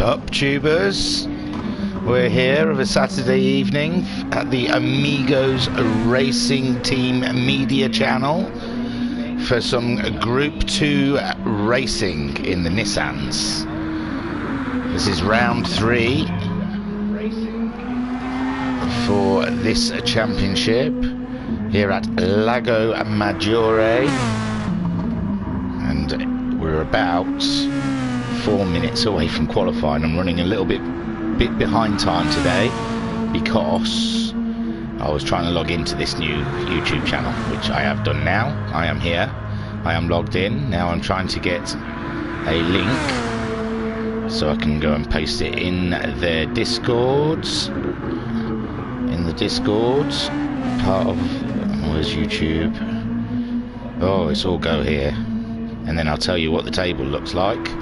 up, tubers? We're here of a Saturday evening at the Amigos Racing Team Media Channel for some Group 2 racing in the Nissans. This is round 3 for this championship here at Lago Maggiore, and we're about 4 minutes away from qualifying. I'm running a little bit behind time today because I was trying to log into this new YouTube channel, which I have done now. I am here, I am logged in. Now I'm trying to get a link so I can go and paste it in their Discords. In the Discords, part of, where's YouTube? Oh, it's all go here. And then I'll tell you what the table looks like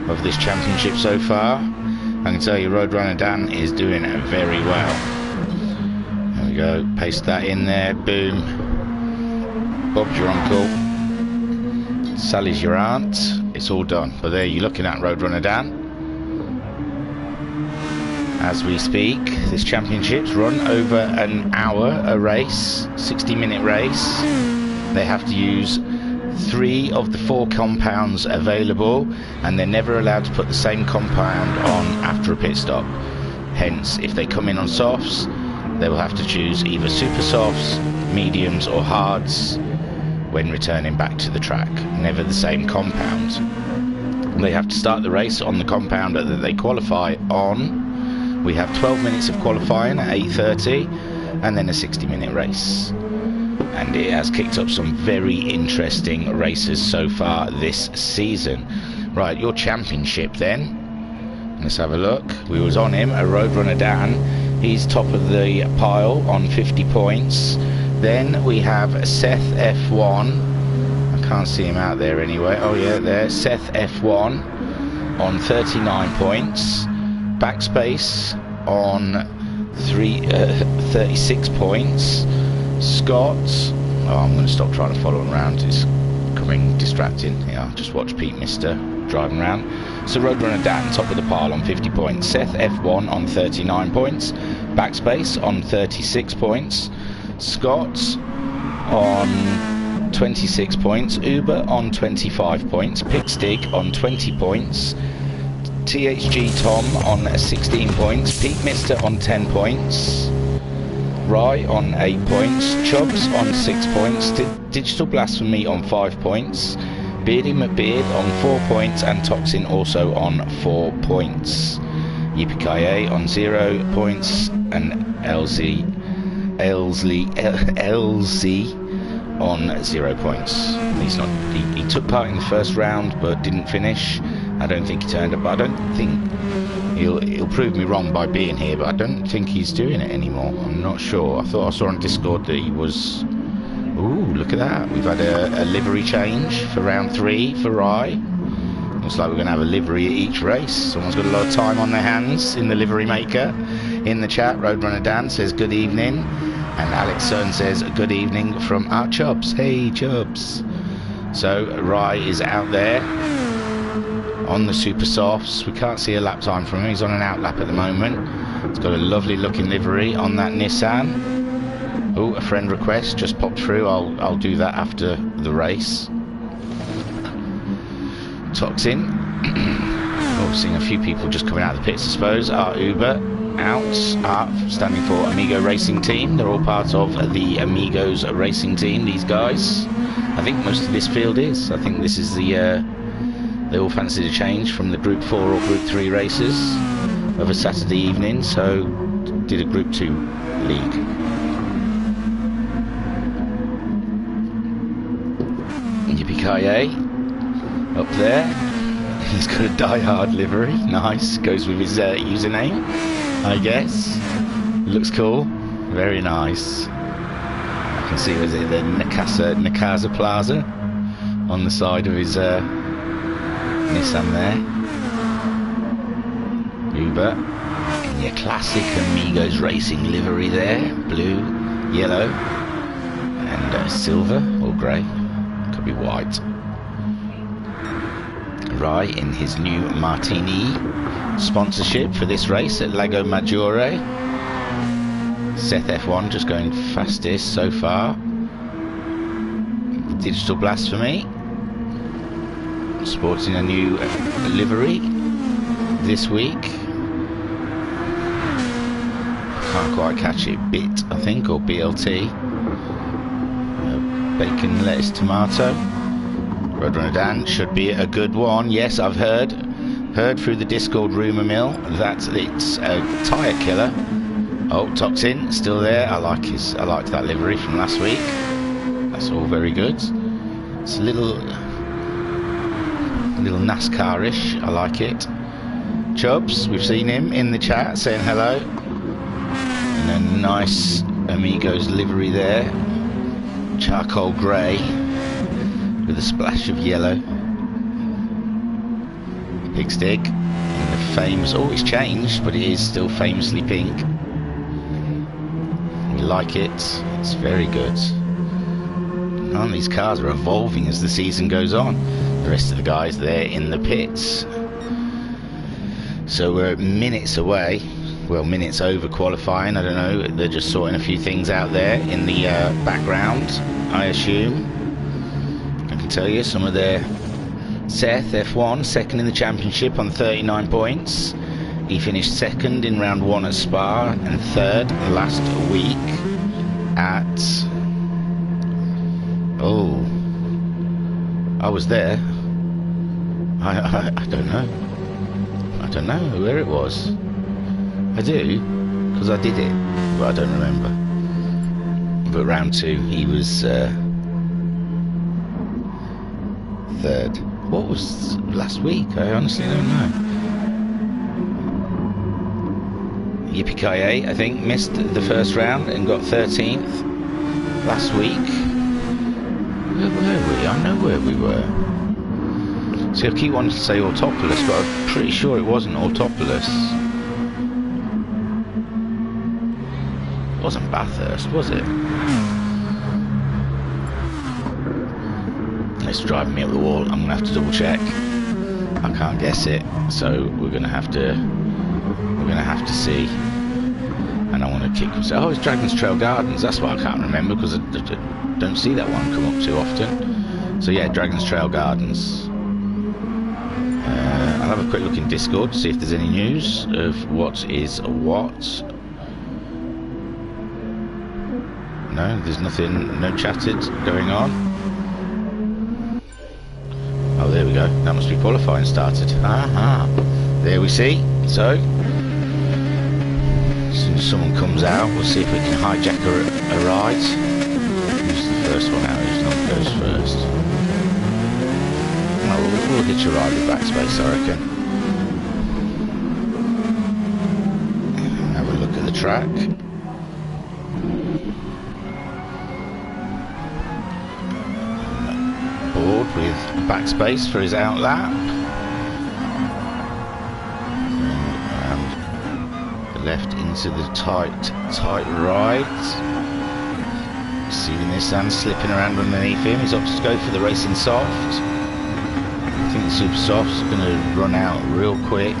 of this championship so far. I can tell you Roadrunner Dan is doing very well. There we go, paste that in there, boom. Bob's your uncle, Sally's your aunt, it's all done. But there you're looking at Roadrunner Dan. As we speak, this championship's run over an hour a race, 60-minute race. They have to use 3 of the 4 compounds available, and they're never allowed to put the same compound on after a pit stop. Hence, if they come in on softs, they will have to choose either super softs, mediums or hards when returning back to the track. Never the same compound. They have to start the race on the compound that they qualify on. We have 12 minutes of qualifying at 8:30 and then a 60-minute race. And it has kicked up some very interesting races so far this season. Right, your championship then. Let's have a look. We was on him, a Roadrunner Dan. He's top of the pile on 50 points. Then we have Seth F1. I can't see him out there anyway. Oh yeah, there. Seth F1 on 39 points. Backspace on 36 points. Scott, oh, I'm going to stop trying to follow him around, it's becoming distracting. Yeah, I'll just watch Pete Mister driving around. So Roadrunner Dan, top of the pile on 50 points. Seth F1 on 39 points. Backspace on 36 points. Scott on 26 points. Uber on 25 points. Pitstig on 20 points. THG Tom on 16 points. Pete Mister on 10 points. Rye on 8 points. Chubbs on 6 points. Digital Blasphemy on 5 points. Beardy McBeard on 4 points. And Toxin also on 4 points. Yippee on 0 points. And LZ on 0 points. He's not. He took part in the first round but didn't finish. I don't think he turned up. I don't think he'll prove me wrong by being here, but I don't think he's doing it anymore. I'm not sure. I thought I saw on Discord that he was. Ooh, look at that. We've had a livery change for round 3 for Rye. Looks like we're going to have a livery at each race. Someone's got a lot of time on their hands in the livery maker. In the chat, Roadrunner Dan says good evening, and Alex Sun says good evening from our Chubbs. Hey Chubbs. So Rye is out there on the super softs. We can't see a lap time from him. He's on an out lap at the moment. It's got a lovely looking livery on that Nissan. Oh, a friend request just popped through. I'll do that after the race. Toxin. Oh, seeing a few people just coming out of the pits, I suppose. Our Uber out, standing for Amigo Racing Team. They're all part of the Amigos Racing Team, these guys. I think most of this field is. I think this is the they all fancied a change from the Group 4 or Group 3 races of a Saturday evening, so did a Group 2 league. Yippee-ki-yay, up there. He's got a die-hard livery, nice, goes with his username, I guess. Looks cool, very nice. I can see, was it the Nakasa Plaza on the side of his Nissan there. Uber in your classic Amigos Racing livery there, blue, yellow and silver or grey, could be white. Rai in his new Martini sponsorship for this race at Lago Maggiore. Seth F1 just going fastest so far. Digital Blasphemy sporting a new livery this week. Can't quite catch it. Bit, I think, or BLT. Bacon, lettuce, tomato. Roadrunner Dan should be a good one. Yes, I've heard through the Discord rumour mill that it's a tyre killer. Oh, Toxin still there. I liked that livery from last week. That's all very good. It's a little NASCAR-ish. I like it. Chubbs, we've seen him in the chat saying hello. And a nice Amigos livery there. Charcoal grey with a splash of yellow. Pig stick. And the famous, oh, it's changed, but it is still famously pink. We like it. It's very good. And these cars are evolving as the season goes on. The rest of the guys there in the pits. So we're minutes away. Well, minutes over qualifying. I don't know. They're just sorting a few things out there in the background, I assume. I can tell you some of their Seth F1, second in the championship on 39 points. He finished second in round 1 at Spa and third last week at... Oh, I was there. I don't know. I don't know where it was. I do, because I did it, but I don't remember. But round 2, he was third. What was last week? I honestly don't know. Yippee-ki-yay, I think, missed the first round and got 13th last week. Where were we? I know where we were. See, I keep wanting to say Autopolis, but I'm pretty sure it wasn't Autopolis. It wasn't Bathurst, was it? It's driving me up the wall. I'm gonna have to double check. I can't guess it, so we're gonna have to see. And I want to kick. Oh, it's Dragon's Trail Gardens. That's why I can't remember, because I don't see that one come up too often. So yeah, Dragon's Trail Gardens. I'll have a quick look in Discord to see if there's any news of what is what. No, there's nothing, no chatted going on. Oh, there we go. That must be qualifying started. Aha. There we see. So, as soon as someone comes out, we'll see if we can hijack a ride. Who's the first one out? Who's not goes first? Well, we'll hitch a ride with backspace, I reckon. Have a look at the track. Board with backspace for his outlap. And the left into the tight right. See the Nissan slipping around underneath him. He's opted to go for the racing soft. I think the super soft's going to run out real quick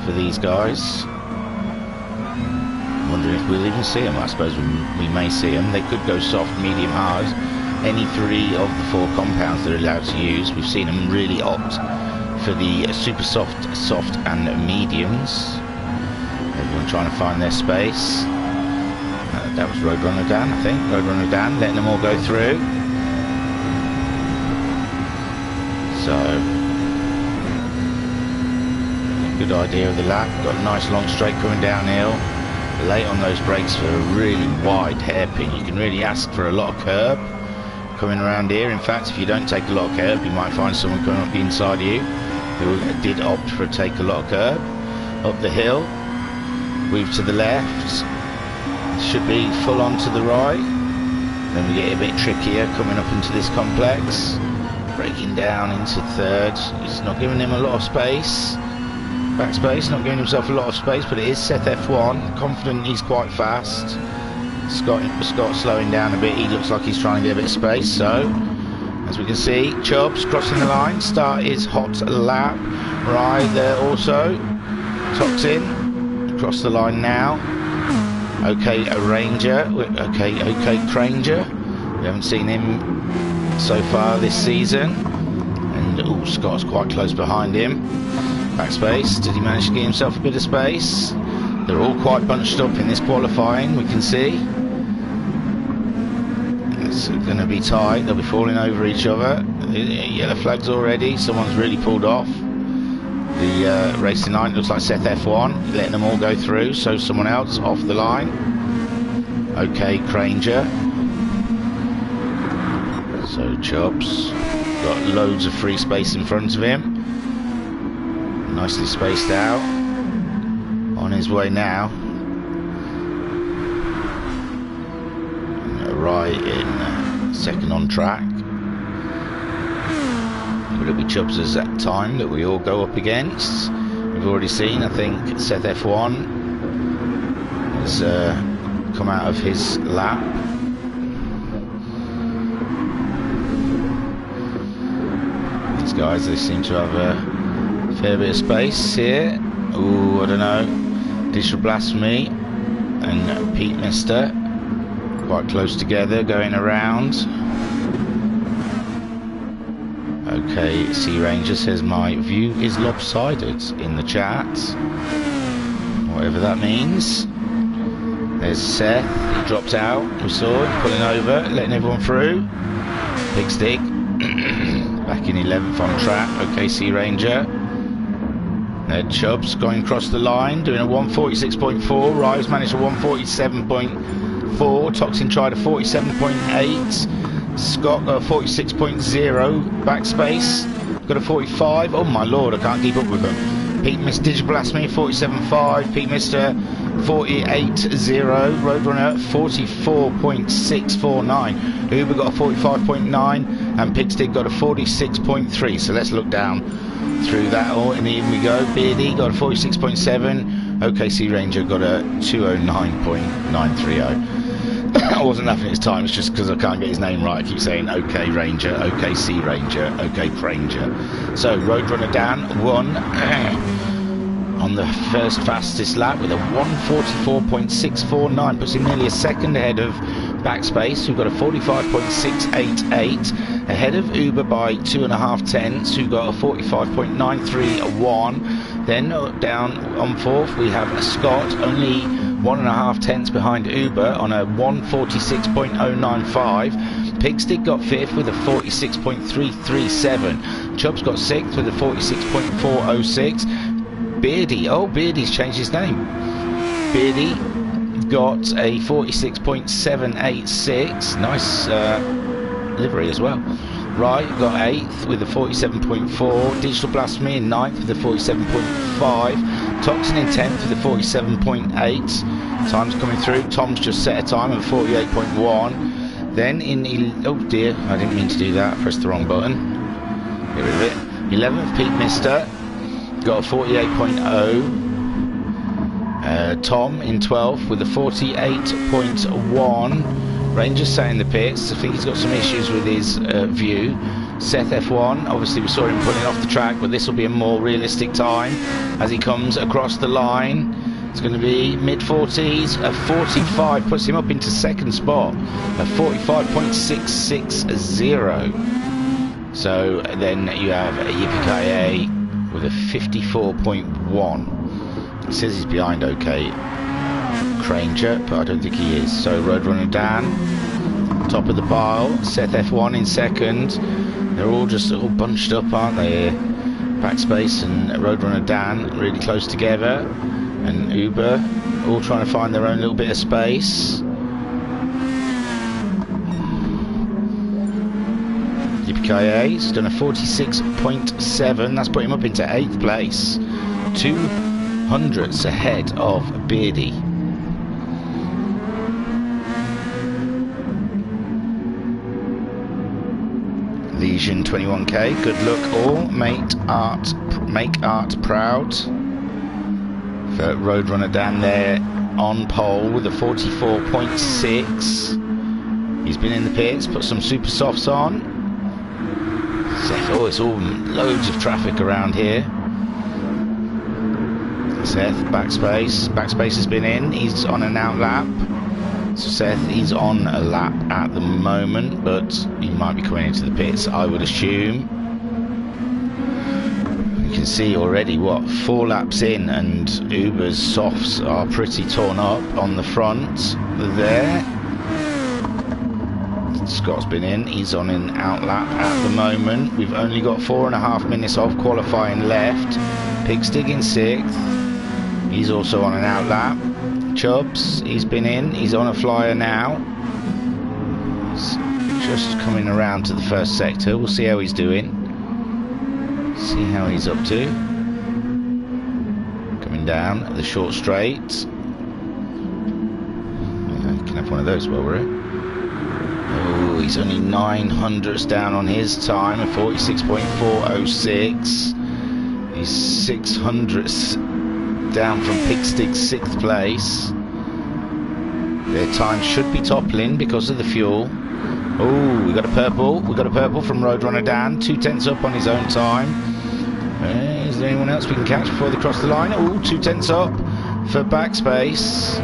for these guys. I'm wondering if we'll even see them. I suppose we may see them. They could go soft, medium, hard. Any 3 of the 4 compounds they're allowed to use. We've seen them really opt for the super soft, and mediums. Everyone trying to find their space. That was Roadrunner Dan, I think. Roadrunner Dan letting them all go through. So, good idea of the lap. Got a nice long straight coming downhill. Late on those brakes for a really wide hairpin. You can really ask for a lot of curb coming around here. In fact, if you don't take a lot of curb, you might find someone coming up the inside of you who did opt for take a lot of curb. Up the hill, weave to the left, should be full on to the right. Then we get a bit trickier coming up into this complex, breaking down into third. It's not giving him a lot of space. Backspace, not giving himself a lot of space, but it is Seth F1, confident he's quite fast. Scott slowing down a bit. He looks like he's trying to get a bit of space, so As we can see, Chubbs crossing the line. Start his hot lap. Right there also. Toxin across the line now. Okay, a Ranger. Okay, Cranger. We haven't seen him so far this season. And Scott's quite close behind him. Backspace. Did he manage to get himself a bit of space? They're all quite bunched up in this qualifying, we can see. It's going to be tight. They'll be falling over each other. Yellow flags already. Someone's really pulled off. The racing line looks like Seth F1, letting them all go through. So someone else off the line. Okay, Cranger. So Chubbs got loads of free space in front of him. Nicely spaced out. On his way now. Right in second on track. Will it be Chubbs' time that we all go up against? We've already seen, I think, Seth F1 has come out of his lap. These guys, they seem to have a fair bit of space here. Ooh, I don't know. Digital Blasphemy and Pete Mister quite close together, going around. Okay, Sea Ranger says my view is lopsided in the chat, whatever that means. There's Seth, he dropped out, we saw him pulling over, letting everyone through. Big Stick back in 11th on track. Okay, Sea Ranger. Chubbs going across the line, doing a 146.4. Rives managed a 147.4. Toxin tried a 47.8. Scott got a 46.0. Backspace got a 45. Oh my lord, I can't keep up with them. Pete missed Digital Blasphemy 47.5. Pete Mister 48.0. Roadrunner 44.649. Uber got a 45.9 and Pigstick got a 46.3. So let's look down through that all, and in we go. Beardy got a 46.7. OK Sea Ranger got a 209.930. I wasn't laughing at his time, it's just because I can't get his name right. I keep saying OK Ranger, OK Sea Ranger, OK Cranger. So Roadrunner Dan won on the first fastest lap with a 144.649, puts him nearly a second ahead of Backspace, who got a 45.688, ahead of Uber by 2.5 tenths, who got a 45.931. Then down on fourth we have Scott, only 1.5 tenths behind Uber on a 146.095. Pigstick got fifth with a 46.337. Chubbs got sixth with a 46.406. Beardy, oh, Beardy's changed his name. Beardy got a 46.786. Nice livery as well. Right, got 8th with a 47.4. Digital Blasphemy in 9th with a 47.5. Toxin in 10th with a 47.8. Time's coming through. Tom's just set a time of 48.1. Then in... oh dear, I didn't mean to do that. I pressed the wrong button. Get rid of it. 11th, Pete Mister. Got a 48.0. Tom in 12th with a 48.1. Ranger sat in the pits. I think he's got some issues with his view. Seth F1, obviously we saw him pulling off the track, but this will be a more realistic time as he comes across the line. It's going to be mid-40s. A 45 puts him up into second spot. A 45.660. So then you have Yippee-ki-yay with a 54.1. It says he's behind OK Cranger, but I don't think he is. So Roadrunner Dan, top of the pile. Seth F1 in second. They're all just all bunched up, aren't they? Backspace and Roadrunner Dan really close together. And Uber all trying to find their own little bit of space. Yippee-ki-yay, he's done a 46.7. That's put him up into 8th place. 200ths ahead of Beardy. Legion 21k, good luck all. Make art proud. For Roadrunner Dan there on pole with a 44.6. He's been in the pits, put some super softs on. Seth, oh, it's all loads of traffic around here. Seth, backspace. Backspace has been in. He's on an out lap. So Seth, he's on a lap at the moment, but he might be coming into the pits, I would assume. You can see already, what, 4 laps in, and Uber's softs are pretty torn up on the front there. Scott's been in, he's on an out lap at the moment. We've only got 4.5 minutes of qualifying left. Pigstig in 6th, he's also on an out lap. Chubbs, he's been in, he's on a flyer now. He's just coming around to the first sector. We'll see how he's doing. See how he's up to. Coming down the short straight. You can have one of those while we're here. Oh, he's only 900ths down on his time, a 46.406. He's 600ths down from Pigstig's 6th place. Their time should be toppling because of the fuel. Oh, we got a purple. We got a purple from Roadrunner Dan. 2/10 up on his own time. Is there anyone else we can catch before they cross the line? Oh, 2/10 up for Backspace.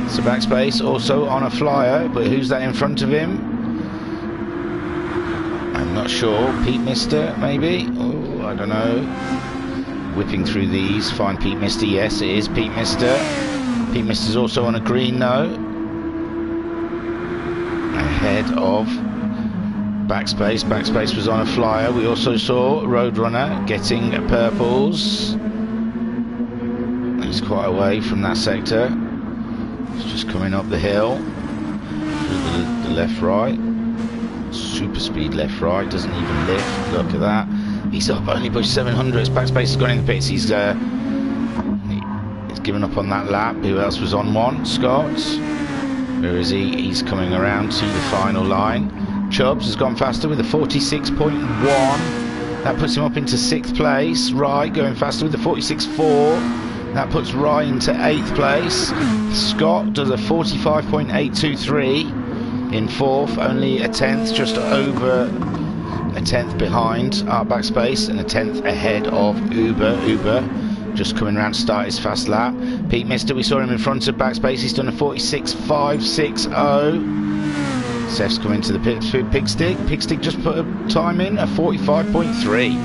So Backspace also on a flyer, but who's that in front of him? I'm not sure. Pete Mister, maybe? Oh, I don't know. Whipping through these, find Pete Mister. Yes, it is Pete Mister. Pete Mister's also on a green note. Ahead of Backspace. Backspace was on a flyer. We also saw Roadrunner getting purples. He's quite away from that sector. He's just coming up the hill. The left right. Super speed left right. Doesn't even lift. Look at that. He's up only pushed 700. Backspace has gone in the pits. He's given up on that lap. Who else was on one? Scott. Where is he? He's coming around to the final line. Chubbs has gone faster with a 46.1. That puts him up into 6th place. Rye going faster with a 46.4. That puts Rye into 8th place. Scott does a 45.823 in 4th. Only a 10th, just over a 10th behind our Backspace and a 10th ahead of Uber. Uber just coming around to start his fast lap. Pete Mister, we saw him in front of Backspace. He's done a 46.560. Seth's coming to the pit for Pigstig. Pigstig just put a time in, a 45.3.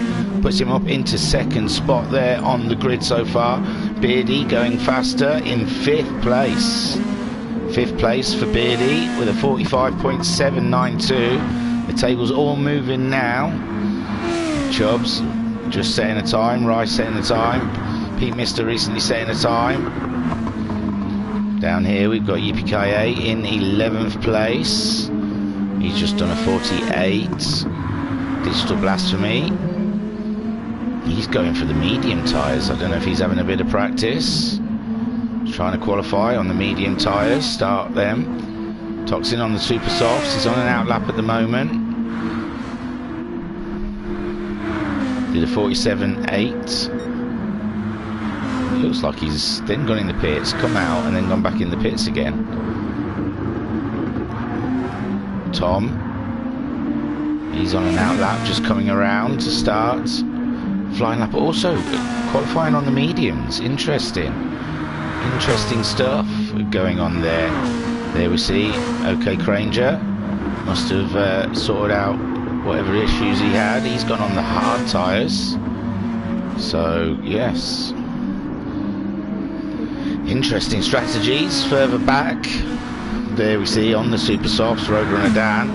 Puts him up into 2nd spot there on the grid so far. Beardy going faster in 5th place. 5th place for Beardy with a 45.792. The table's all moving now. Chubbs just setting a time. Rice setting a time. Pete Mister recently setting a time. Down here we've got Yippee in 11th place. He's just done a 48. Digital Blasphemy. He's going for the medium tyres. I don't know if he's having a bit of practice. He's trying to qualify on the medium tyres. Start them. Toxin on the super softs. He's on an out lap at the moment. Did a 47.8. Looks like he's then gone in the pits, come out, and then gone back in the pits again. Tom. He's on an out lap, just coming around to start. Flying lap, also qualifying on the mediums. Interesting stuff going on there. There we see OK Cranger must have sorted out whatever issues he had. He's gone on the hard tyres, so yes, interesting strategies. Further back there we see on the super softs Roadrunner Dan.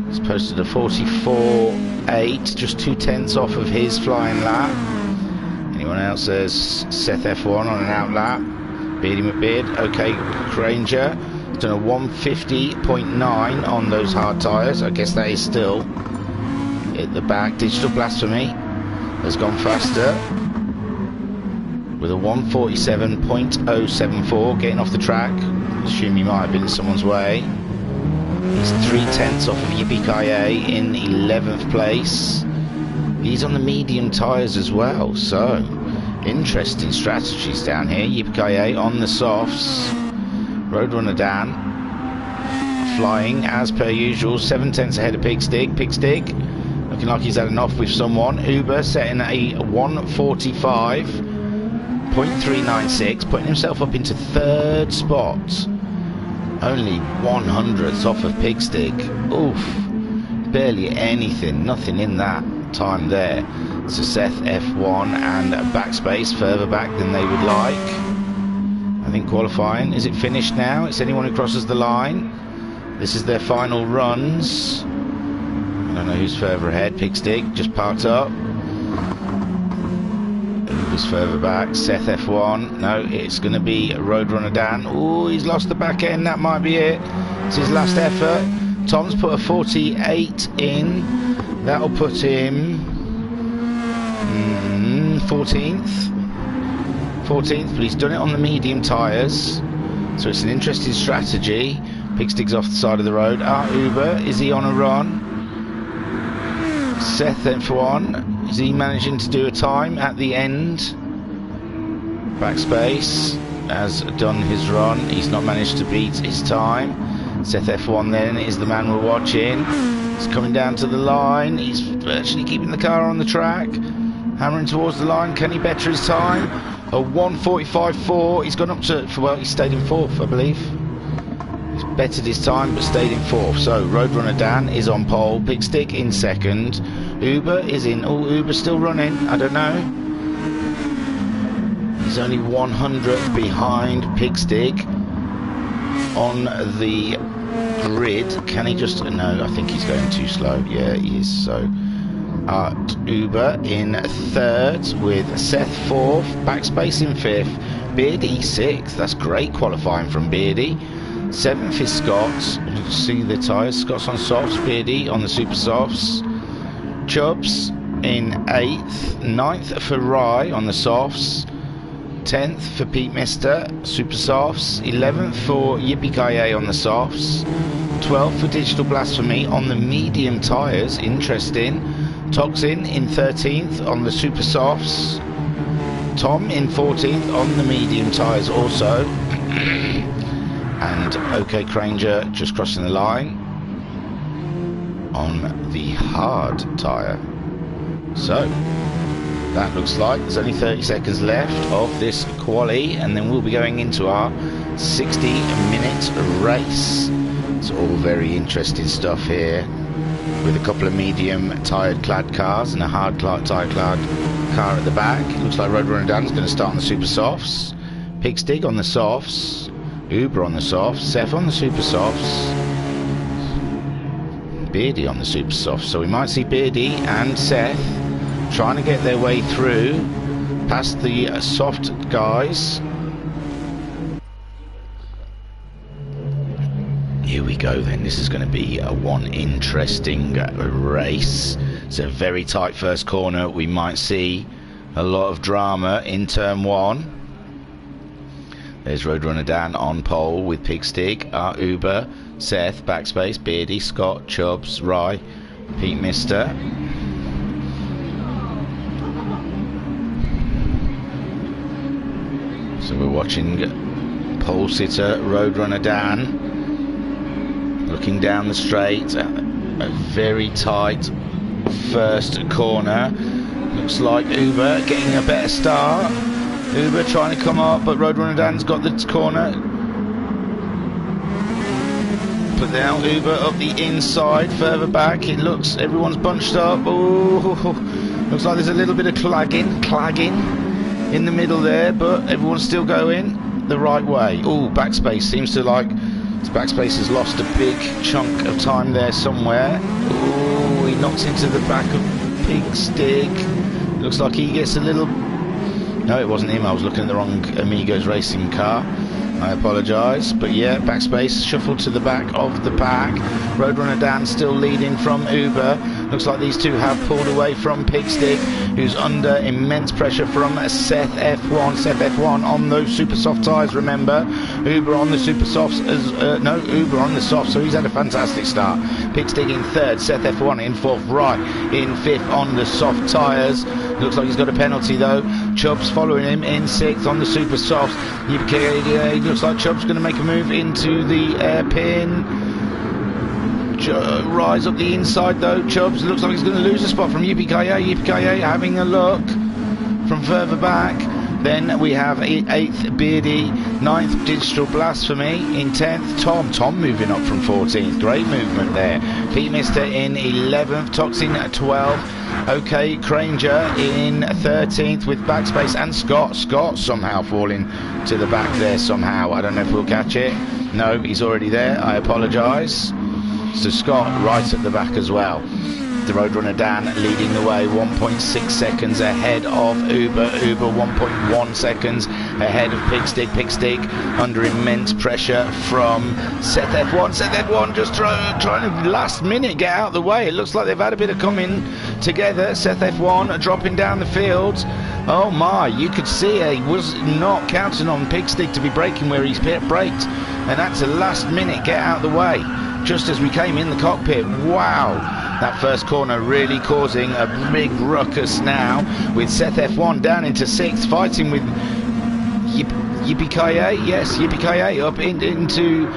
He's posted a 44.8, just 2/10 off of his flying lap. Anyone else? There's Seth F1 on an out lap. Beardy McBeard, OK Cranger, done a 150.9 on those hard tyres. I guess that is still at the back. Digital Blasphemy has gone faster with a 147.074, getting off the track. Assume he might have been in someone's way. He's 3/10 off of Yippee in 11th place. He's on the medium tyres as well, so interesting strategies down here. Yippee on the softs. Roadrunner Dan flying as per usual, 7/10 ahead of Pigstig. Pigstig, looking like he's had an off with someone. Uber setting a 1:45.396, putting himself up into 3rd spot. Only 100ths off of Pigstig. Oof. Barely anything, nothing in that time there. So Seth F1 and backspace further back than they would like. I think qualifying, is it finished now? It's anyone who crosses the line. This is their final runs. I don't know who's further ahead. Pigstig just parked up. Who's further back? Seth F1. No, it's going to be Roadrunner Dan. Oh, he's lost the back end. That might be it. It's his last effort. Tom's put a 48 in. That'll put him 14th. 14th, but he's done it on the medium tyres. So it's an interesting strategy. Pigstig's off the side of the road. Uber, is he on a run? Seth F1, is he managing to do a time at the end? Backspace has done his run. He's not managed to beat his time. Seth F1 then is the man we're watching. He's coming down to the line. He's virtually keeping the car on the track. Hammering towards the line. Can he better his time? A 1:45.4. He's gone up to, well, he stayed in 4th, I believe. He's bettered his time but stayed in 4th. So Roadrunner Dan is on pole. Pigstig in 2nd. Uber is in. Oh, Uber's still running. I don't know. He's only 100th behind Pigstig on the grid. Can he just... No, I think he's going too slow. Yeah, he is. So Uber in 3rd with Seth 4th, backspace in 5th, Beardy 6th. That's great qualifying from Beardy. 7th is Scott. See the tyres. Scott's on softs, Beardy on the super softs. Chubbs in 8th, 9th for Rye on the softs, 10th for Pete Mister, super softs, 11th for Yippee-Ki-Yay on the softs, 12th for Digital Blasphemy on the medium tyres. Interesting. Toxin in 13th on the super softs, Tom in 14th on the medium tyres also, and OK Cranger just crossing the line on the hard tyre. So that looks like there's only 30 seconds left of this quali, and then we'll be going into our 60-minute race. It's all very interesting stuff here, with a couple of medium tyred clad cars and a hard tyre clad car at the back. It looks like Roadrunner Dan's going to start on the super softs. Pigstig on the softs, Uber on the softs, Seth on the super softs, Beardy on the super softs. So we might see Beardy and Seth trying to get their way through past the soft guys. Here we go then. This is going to be one interesting race. It's a very tight first corner. We might see a lot of drama in turn 1. There's Roadrunner Dan on pole with Pigstig, Uber, Seth, backspace, Beardy, Scott, Chubbs, Rye, Pete Mister. So we're watching pole sitter Roadrunner Dan looking down the straight. A very tight first corner. Looks like Uber getting a better start. Uber trying to come up, but Roadrunner Dan's got the corner. But now Uber up the inside, further back. It looks, everyone's bunched up. Ooh, looks like there's a little bit of clagging in the middle there, but everyone's still going the right way. Ooh, backspace seems to like... Backspace has lost a big chunk of time there somewhere. Ooh, he knocks into the back of Pigstig. Looks like he gets a little... No, it wasn't him. I was looking at the wrong Amigos Racing car. I apologise. But yeah, backspace shuffled to the back of the pack. Roadrunner Dan still leading from Uber. Looks like these two have pulled away from Pigstig, who's under immense pressure from Seth F1. Seth F1 on those super soft tyres, remember. Uber on the super softs. No, Uber on the soft, so he's had a fantastic start. Pigstig in 3rd, Seth F1 in 4th, Right in 5th on the soft tyres. Looks like he's got a penalty though. Chubbs following him in 6th on the super softs. Looks like Chubbs going to make a move into the airpin. rise up the inside though. Chubbs looks like he's going to lose a spot from Yippee-ki-yay. Yippee-ki-yay having a look from further back. Then we have 8th Beardy, 9th Digital Blasphemy, in 10th Tom moving up from 14th, great movement there. Pete Mister in 11th, Toxin 12th, OK Cranger in 13th with backspace, and Scott somehow falling to the back there somehow. I don't know if we'll catch it. No, he's already there, I apologise. So Scott right at the back as well. The Roadrunner Dan leading the way, 1.6 seconds ahead of Uber 1.1 seconds ahead of Pigstick under immense pressure from Seth F1 just trying to last minute get out of the way. It looks like they've had a bit of coming together. Seth F1 dropping down the field. Oh my, you could see he was not counting on Pigstick to be braking where he's braked, and that's a last minute get out of the way just as we came in the cockpit. Wow, that first corner really causing a big ruckus now, with Seth F1 down into 6th, fighting with Yippee-ki-yay, yes, Yippee-ki-yay up into,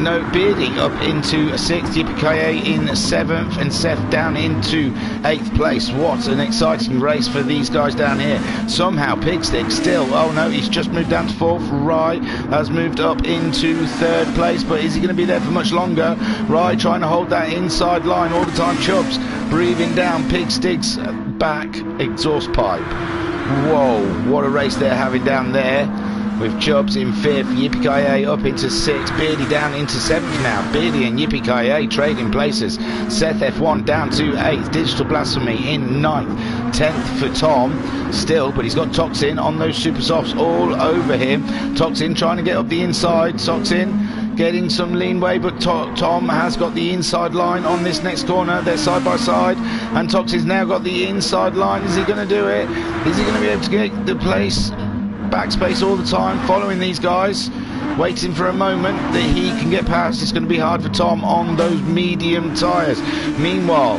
no, Beardy up into 6th, Yippee-ki-yay in 7th, and Seth down into 8th place. What an exciting race for these guys down here. Somehow Pigstick still, oh no, he's just moved down to 4th. Rye has moved up into 3rd place, but is he going to be there for much longer? Rye trying to hold that inside line all the time. Chubbs breathing down Pigstick's back exhaust pipe. Whoa, what a race they're having down there, with Chubbs in 5th, Yippee-ki-yay up into 6th, Beardy down into 7th now. Beardy and Yippee-ki-yay trading places. Seth F1 down to 8th, Digital Blasphemy in 9th, 10th for Tom still, but he's got Toxin on those super softs all over him. Toxin trying to get up the inside. Toxin getting some leanway, but Tom has got the inside line on this next corner. They're side by side, and Toxin's now got the inside line. Is he going to do it? Is he going to be able to get the place? Backspace all the time, following these guys, waiting for a moment that he can get past. It's going to be hard for Tom on those medium tyres. Meanwhile,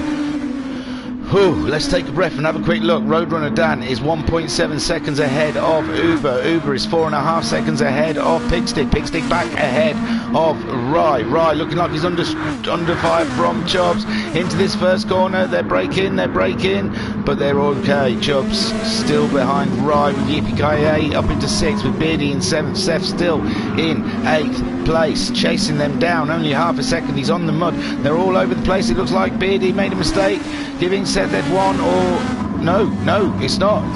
let's take a breath and have a quick look. Roadrunner Dan is 1.7 seconds ahead of Uber. Uber is 4.5 seconds ahead of Pigstick. Pigstick back ahead of Rye. Rye looking like he's under fire from Chubbs into this first corner. They're braking, but they're okay. Chubbs still behind Rye with Yippee-ki-yay up into 6th, with Beardy in 7th. Seth still in 8th place, chasing them down. Only half a second. He's on the mud. They're all over the place. It looks like Beardy made a mistake, giving Seth F1, or no, it's not.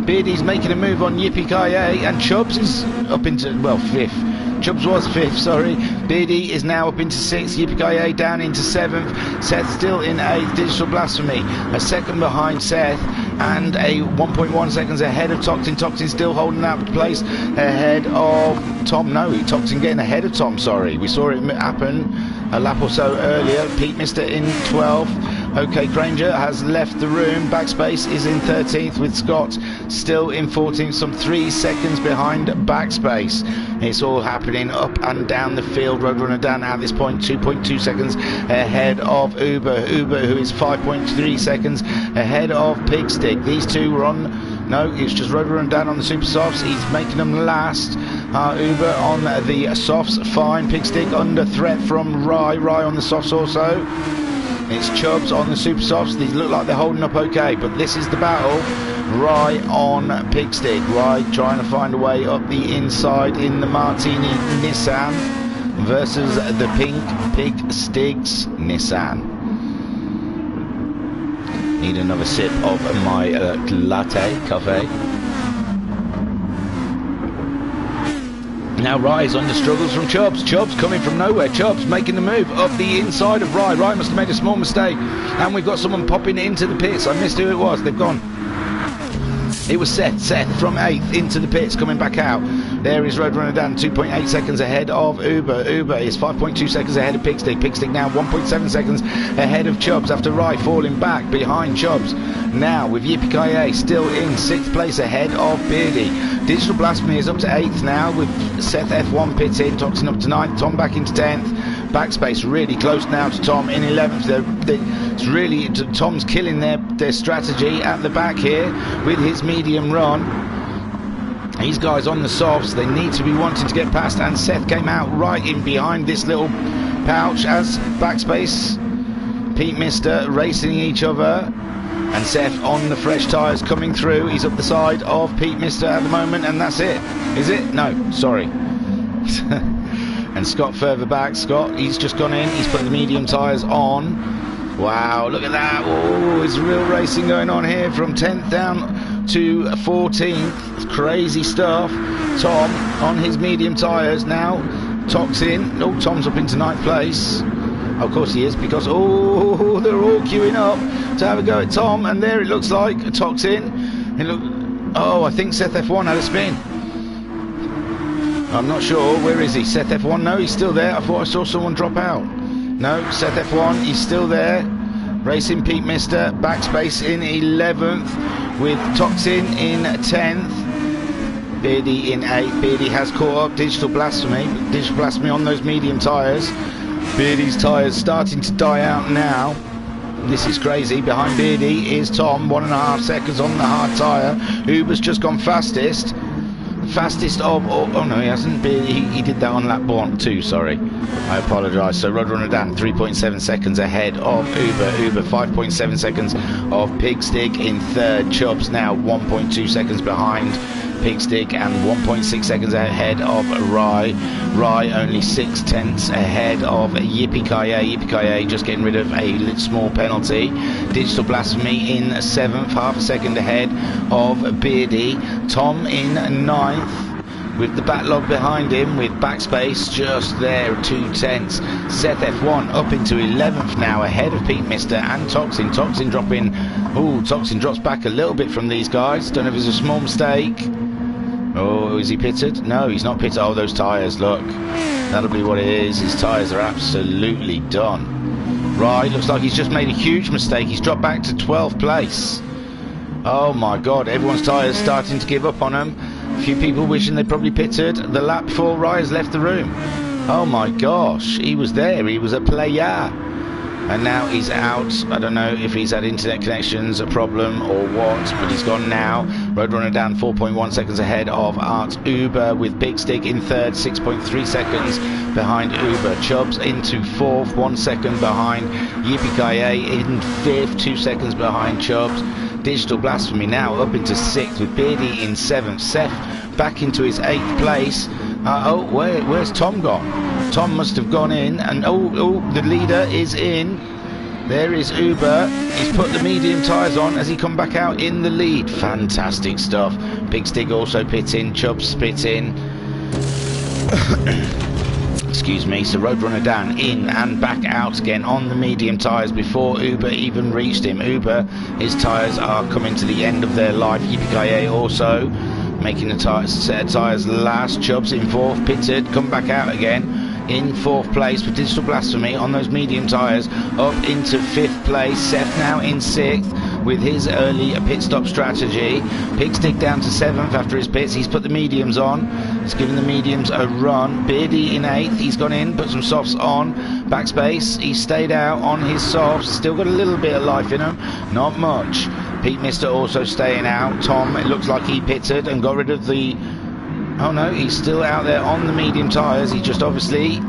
Beardy's making a move on Yippee-ki-yay, and Chubbs is up into, well, 5th. Chubbs was 5th, sorry. Beardy is now up into 6th, Yippee-ki-yay down into 7th. Seth still in 8th, Digital Blasphemy a second behind Seth, and a 1.1 seconds ahead of Toxin. Toxin still holding that place ahead of Tom. No, Toxin getting ahead of Tom, sorry. We saw it happen a lap or so earlier. Pete Mister in 12th. OK Granger has left the room. Backspace is in 13th, with Scott still in 14th, some 3 seconds behind Backspace. It's all happening up and down the field. Roadrunner Dan at this point 2.2 seconds ahead of Uber. Uber, who is 5.3 seconds ahead of Pigstick. These two were on. No, it's just Roadrunner Dan on the super softs. He's making them last. Uber on the softs, fine. Pigstick under threat from Rye. Rye on the softs also. It's Chubbs on the super softs. These look like they're holding up okay, but this is the battle. Rye on Pigstick. Rye trying to find a way up the inside in the Martini Nissan versus the pink Pigstick's Nissan. Need another sip of my latte, cafe. Now Rye's under struggles from Chubbs. Chubbs coming from nowhere. Chubbs making the move up the inside of Rye. Rye must have made a small mistake. And we've got someone popping into the pits. I missed who it was. They've gone. It was Seth from 8th into the pits, coming back out. There is Roadrunner Dan, 2.8 seconds ahead of Uber. Uber is 5.2 seconds ahead of Pigstick. Pigstick now 1.7 seconds ahead of Chubbs, after Rye falling back behind Chubbs. Now with Yippee-ki-yay still in 6th place ahead of Beardy. Digital Blasphemy is up to 8th now, with Seth F1 pitting. Toxin up to 9th, Tom back into 10th. Backspace really close now to Tom in 11th. It's really, Tom's killing their strategy at the back here with his medium run. These guys on the softs, they need to be wanting to get past, and Seth came out right in behind this little pouch as Backspace, Pete Mister racing each other, and Seth on the fresh tyres coming through. He's up the side of Pete Mister at the moment, and that's it. Is it? No, sorry. And Scott further back. Scott, he's just gone in. He's put the medium tyres on. Wow, look at that. Oh, there's real racing going on here from 10th down to 14th. It's crazy stuff. Tom on his medium tyres now. Tox in. Oh, Tom's up into 9th place. Of course he is, because oh, they're all queuing up to have a go at Tom, and there it looks like a Tox in. Oh, I think Seth F1 had a spin. I'm not sure. Where is he? Seth F1? No, he's still there. I thought I saw someone drop out. No, Seth F1, he's still there. Racing Pete Mister, Backspace in 11th, with Toxin in 10th. Beardy in 8th. Beardy has caught up. Digital Blasphemy on those medium tyres. Beardy's tyres starting to die out now. This is crazy. Behind Beardy is Tom, 1.5 seconds on the hard tyre. Uber's just gone fastest. Fastest of all. Oh no, he hasn't. He did that on lap 2, sorry. I apologise. So Roadrunner Dan 3.7 seconds ahead of Uber 5.7 seconds of Pigstig in 3rd. Chubbs now 1.2 seconds behind Pigstig and 1.6 seconds ahead of Rye only 6/10 ahead of Yippee-Ki-Yay just getting rid of a small penalty. Digital Blasphemy in 7th, half a second ahead of Beardy. Tom in 9th with the backlog behind him, with Backspace just there 2/10. Seth F1 up into 11th now ahead of Pete Mister and Toxin. Toxin drops back a little bit from these guys. Don't know if it's a small mistake. Oh, is he pitted? No, he's not pitted. Oh, those tyres, look. That'll be what it is. His tyres are absolutely done. Right, looks like he's just made a huge mistake. He's dropped back to 12th place. Oh my God, everyone's tyres starting to give up on him. A few people wishing they'd probably pitted. The lap before Rye's left the room. Oh my gosh, he was there. He was a player. And now he's out. I don't know if he's had internet connections a problem or what, but he's gone now. Roadrunner down 4.1 seconds ahead of Art Uber, with Big Stick in 3rd, 6.3 seconds behind Uber. Chubbs into 4th, 1 second behind Yippee-Ki-Yay in 5th, 2 seconds behind Chubbs. Digital Blasphemy now up into 6th, with Beardy in 7th. Seth back into his 8th place. Where's Tom gone? Tom must have gone in, and the leader is in. There is Uber. He's put the medium tyres on as he come back out in the lead. Fantastic stuff. Big Stig also pit in. Chubbs spit in. Excuse me. So Roadrunner Dan in and back out again on the medium tyres before Uber even reached him. Uber, his tyres are coming to the end of their life. Yippee-Ki-Yay also making the set of tyres last. Chubbs in 4th, pitted, come back out again in 4th place with Digital Blasphemy on those medium tyres, up into 5th place. Seth now in 6th with his early pit stop strategy. Pigstick down to 7th after his pits. He's put the mediums on. He's given the mediums a run. Beardy in 8th. He's gone in, put some softs on. Backspace, he stayed out on his softs. Still got a little bit of life in him, not much. Pete Mister also staying out. Tom, it looks like he pitted and got rid of the... Oh no, he's still out there on the medium tyres. He just obviously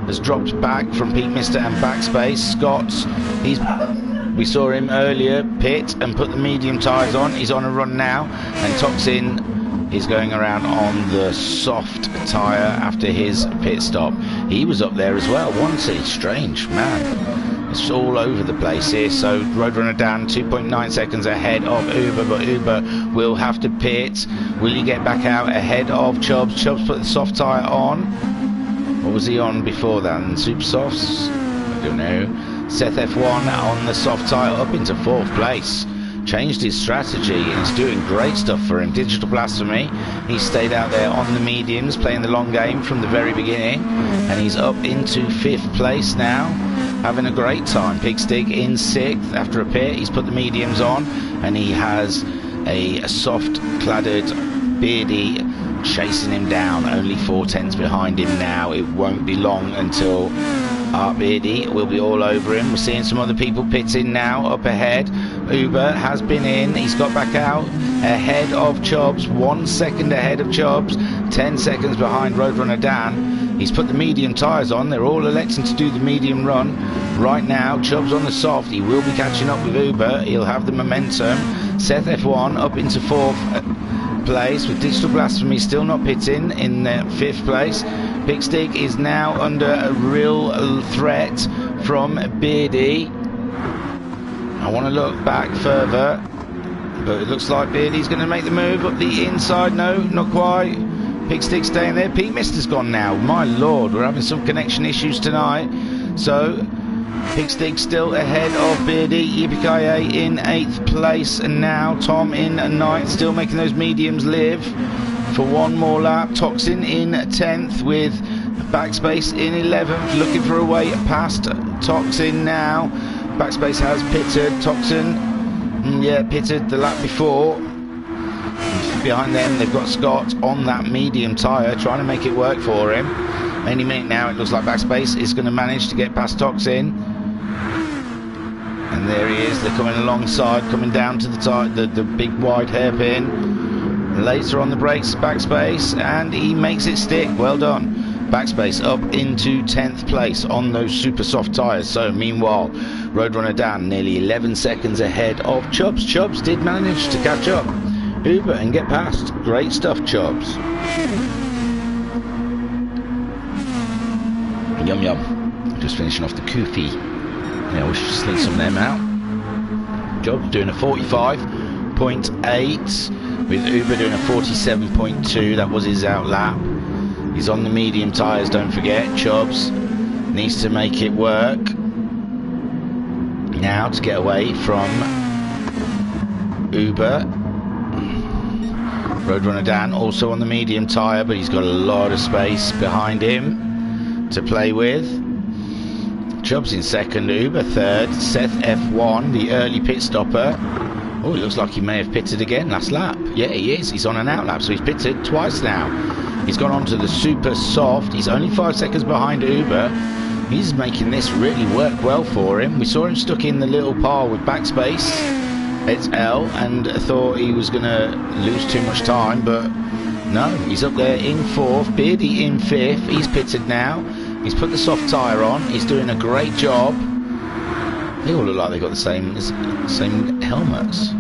has dropped back from Pete Mister and Backspace. Scott, we saw him earlier pit and put the medium tyres on. He's on a run now, and Toxin is going around on the soft tyre after his pit stop. He was up there as well, wasn't he? Strange, man. It's all over the place here. So Roadrunner Dan 2.9 seconds ahead of Uber, but Uber will have to pit. Will he get back out ahead of Chubbs? Chubbs put the soft tyre on. What was he on before that? Super Softs? I don't know. Seth F1 on the soft tyre up into 4th place. Changed his strategy and it's doing great stuff for him. Digital Blasphemy, he stayed out there on the mediums, playing the long game from the very beginning, and he's up into 5th place now, having a great time. Pigstig in 6th after a pit. He's put the mediums on, and he has a soft cladded Beardy chasing him down, only 4/10 behind him now. It won't be long until Beardy will be all over him. We're seeing some other people pitting now up ahead. Uber has been in, he's got back out ahead of Chubbs, 1 second ahead of Chubbs, 10 seconds behind Roadrunner Dan. He's put the medium tyres on, they're all electing to do the medium run right now. Chubbs on the soft, he will be catching up with Uber, he'll have the momentum. Seth F1 up into 4th place with Digital Blasphemy still not pitting in 5th place. Pigstick is now under a real threat from Beardy. I want to look back further, but it looks like Beardy's going to make the move up the inside. No, not quite. Pigstick staying there. Pete Mister's gone now. My lord, we're having some connection issues tonight. So Pigstick still ahead of Beardy. Yippee in 8th place, and now Tom in 9th, still making those mediums live for one more lap. Toxin in 10th with Backspace in 11th, looking for a way past Toxin now. Backspace has pitted. Toxin, pitted the lap before. Behind them, they've got Scott on that medium tyre, trying to make it work for him. Any minute now, it looks like Backspace is going to manage to get past Toxin. And there he is. They're coming alongside, coming down to the big wide hairpin. Later on the brakes, Backspace, and he makes it stick. Well done. Backspace up into 10th place on those super soft tyres. So meanwhile, Roadrunner Dan nearly 11 seconds ahead of Chubbs. Chubbs did manage to catch up Uber and get past. Great stuff, Chubbs. Yum yum. Just finishing off the Koofy. Yeah, we should slink some of them out. Chubbs doing a 45.8 with Uber doing a 47.2. That was his out lap. He's on the medium tyres, don't forget. Chubbs needs to make it work now to get away from Uber. Roadrunner Dan also on the medium tyre, but he's got a lot of space behind him to play with. Chubbs in 2nd, Uber 3rd, Seth F1, the early pit stopper. Oh, it looks like he may have pitted again last lap. Yeah, he is. He's on an out lap, so he's pitted twice now. He's gone on to the super soft. He's only 5 seconds behind Uber. He's making this really work well for him. We saw him stuck in the little par with Backspace. It's L, and thought he was going to lose too much time, but no, he's up there in 4th. Beardy in 5th. He's pitted now. He's put the soft tyre on. He's doing a great job. They all look like they've got the same helmets.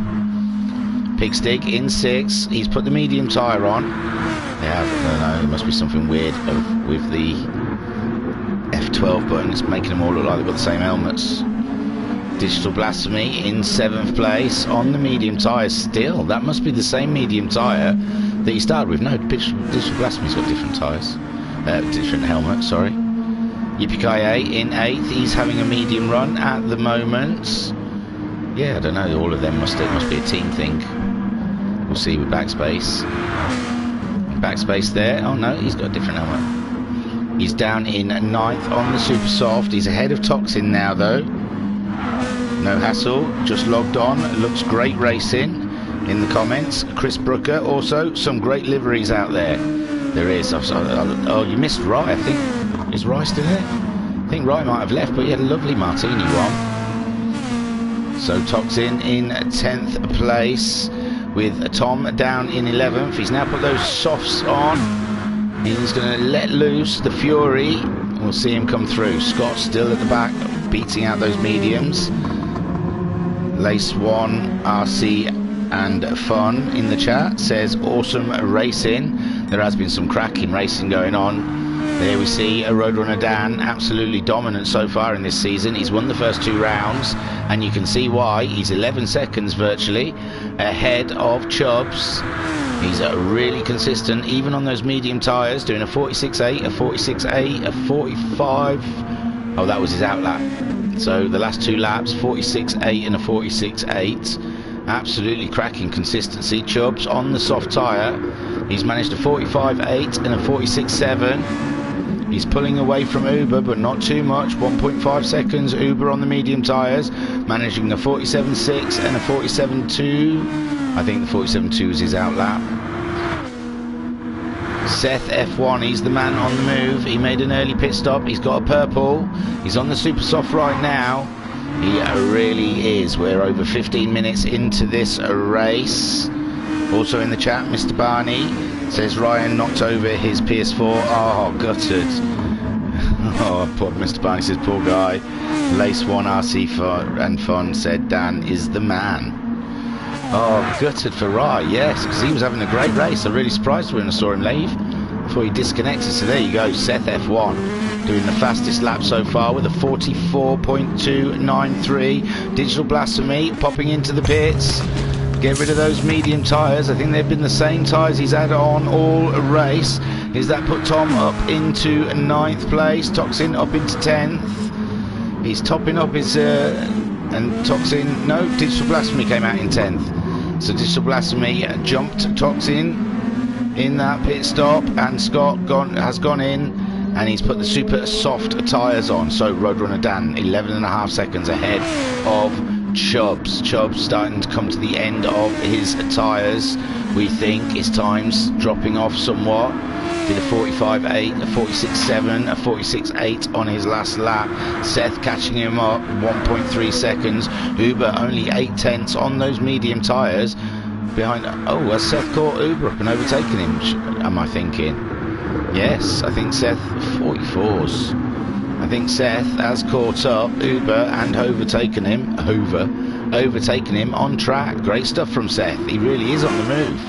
Pigstick in 6th. He's put the medium tyre on. Yeah, I don't know, there must be something weird with the F12 button. It's making them all look like they've got the same helmets. Digital Blasphemy in 7th place on the medium tyres still. That must be the same medium tyre that he started with. No, Digital Blasphemy's got different tyres. Different helmets, sorry. Yippee in 8th. He's having a medium run at the moment. Yeah, I don't know, all of them must be a team thing. We'll see with Backspace. Backspace there. Oh no, he's got a different helmet. He's down in 9th on the super soft. He's ahead of Toxin now though. No hassle, just logged on. Looks great racing in the comments. Chris Brooker also, some great liveries out there. There is. Oh, you missed Rye, I think. Is Rye still there? I think Rye might have left, but he had a lovely martini one. So Toxin in 10th place with Tom down in 11th. He's now put those softs on. He's going to let loose the Fury. We'll see him come through. Scott still at the back, beating out those mediums. Lace One RC and Fun in the chat says awesome racing. There has been some cracking racing going on. There we see a Roadrunner Dan, absolutely dominant so far in this season. He's won the first 2 rounds, and you can see why. He's 11 seconds virtually ahead of Chubbs. He's really consistent, even on those medium tyres, doing a 46.8, a 46.8, a 45. Oh, that was his out lap. So the last 2 laps, 46.8 and a 46.8. Absolutely cracking consistency. Chubbs on the soft tyre. He's managed a 45.8 and a 46.7. He's pulling away from Uber, but not too much. 1.5 seconds. Uber on the medium tyres, managing the 47.6 and a 47.2. I think the 47.2 is his out lap. Seth F1, he's the man on the move. He made an early pit stop. He's got a purple. He's on the super soft right now. He really is. We're over 15 minutes into this race. Also in the chat, Mr. Barney says Ryan knocked over his PS4. Oh, gutted. Oh, poor Mr. Barney says, poor guy. Lace 1 RC and Fun said Dan is the man. Oh, gutted for Rye, yes, because he was having a great race. I'm really surprised when I saw him leave before he disconnected. So there you go, Seth F1 doing the fastest lap so far with a 44.293. Digital Blasphemy popping into the pits. Get rid of those medium tyres. I think they've been the same tyres he's had on all race. Is that put Tom up into 9th place? Toxin up into 10th. He's topping up his... and Toxin... No, Digital Blasphemy came out in 10th. So Digital Blasphemy jumped Toxin in that pit stop. And Scott has gone in. And he's put the super soft tyres on. So Roadrunner Dan, 11.5 seconds ahead of Chubbs. Chubbs starting to come to the end of his tyres. We think his time's dropping off somewhat. Did a 45.8, a 46.7, a 46.8 on his last lap. Seth catching him up, 1.3 seconds. Uber only 8/10 on those medium tyres. Behind. Oh, has Seth caught Uber up and overtaken him? Am I thinking? Yes, I think Seth 44s. I think Seth has caught up Uber and overtaken him. Overtaken him on track. Great stuff from Seth. He really is on the move.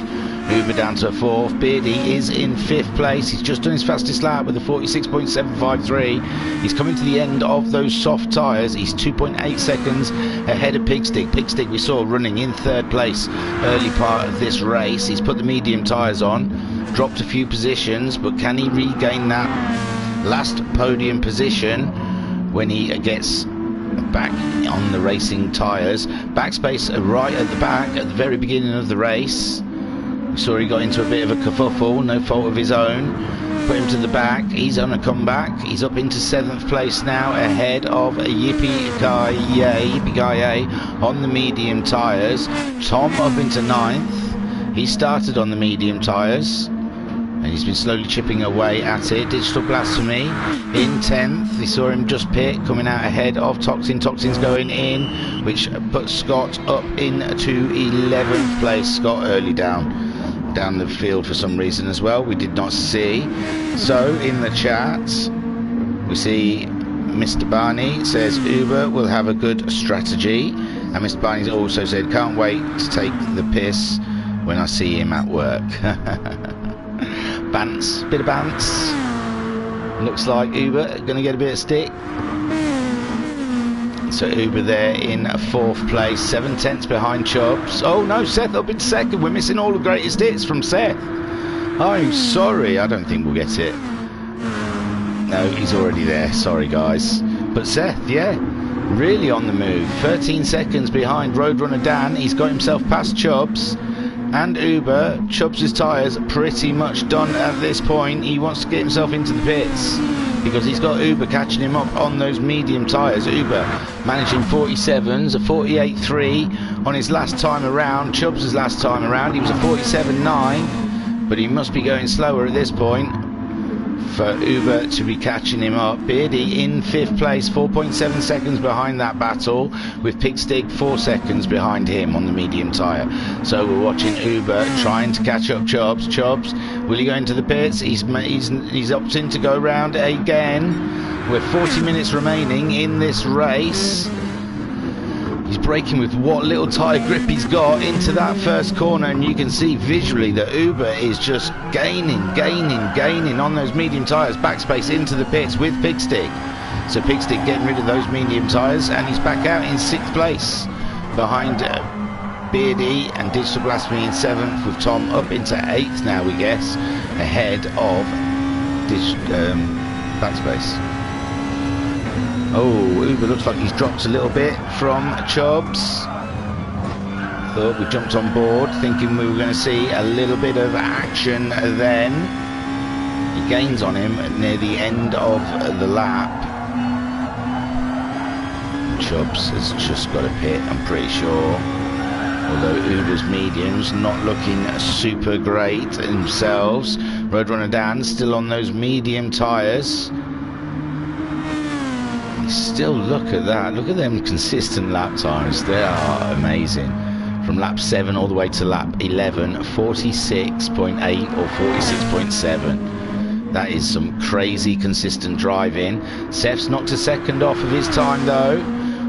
Uber down to a 4th. Beardy is in 5th place. He's just done his fastest lap with a 46.753. He's coming to the end of those soft tyres. He's 2.8 seconds ahead of Pigstick. Pigstick we saw running in 3rd place early part of this race. He's put the medium tyres on, dropped a few positions, but can he regain that last podium position when he gets back on the racing tyres? Backspace right at the back at the very beginning of the race. We saw he got into a bit of a kerfuffle, no fault of his own. Put him to the back. He's on a comeback. He's up into 7th place now, ahead of Yippee-Ki-Yay on the medium tyres. Tom up into 9th. He started on the medium tyres and he's been slowly chipping away at it. Digital Blasphemy in 10th. We saw him just pit, coming out ahead of Toxin. Toxin's going in, which puts Scott up into 11th place. Scott early down the field for some reason as well, we did not see. So in the chat we see Mr. Barney says Uber will have a good strategy, and Mr. Barney also said can't wait to take the piss when I see him at work. Bants, bit of bants. Looks like Uber gonna get a bit of stick. So Uber there in 4th place, 7/10 behind Chubbs. Oh no, Seth up in 2nd. We're missing all the greatest hits from Seth. I'm sorry, I don't think we'll get it. No, he's already there, sorry guys. But Seth, yeah, really on the move. 13 seconds behind Roadrunner Dan. He's got himself past Chubbs and Uber. Chubbs' tyres pretty much done at this point. He wants to get himself into the pits because he's got Uber catching him up on those medium tyres. Uber managing 47s, a 48.3 on his last time around. Chubbs' last time around, he was a 47.9, but he must be going slower at this point for Uber to be catching him up. Beardy in 5th place, 4.7 seconds behind that battle, with Pigstick 4 seconds behind him on the medium tyre. So we're watching Uber trying to catch up Chubbs. Chubbs, will he go into the pits? He's opting to go round again. With 40 minutes remaining in this race. He's braking with what little tyre grip he's got into that first corner, and you can see visually that Uber is just gaining on those medium tyres. Backspace into the pits with Pigstick. So Pigstick getting rid of those medium tyres, and he's back out in 6th place behind Beardy and Digital Blasphemy in 7th, with Tom up into 8th now, we guess, ahead of Backspace. Oh, Uber looks like he's dropped a little bit from Chubbs. Thought we jumped on board thinking we were going to see a little bit of action then. He gains on him near the end of the lap. Chubbs has just got a pit, I'm pretty sure. Although Uber's mediums not looking super great themselves. Roadrunner Dan still on those medium tyres. Still, look at that. Look at them consistent lap times. They are amazing. From lap 7 all the way to lap 11, 46.8 or 46.7. That is some crazy consistent driving. Seth's knocked a second off of his time though.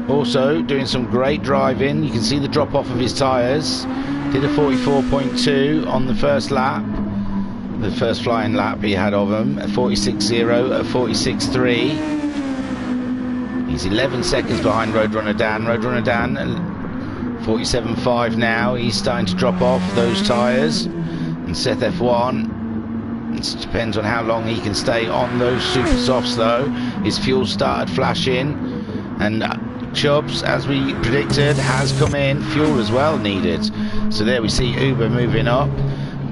Also doing some great driving. You can see the drop off of his tyres. Did a 44.2 on the first lap. The first flying lap he had of him. A 46.0, a 46.3. He's 11 seconds behind Roadrunner Dan. Roadrunner Dan, 47.5 now. He's starting to drop off those tyres. And Seth F1, it depends on how long he can stay on those super softs though. His fuel started flashing. And Chubbs, as we predicted, has come in. Fuel as well needed. So there we see Uber moving up.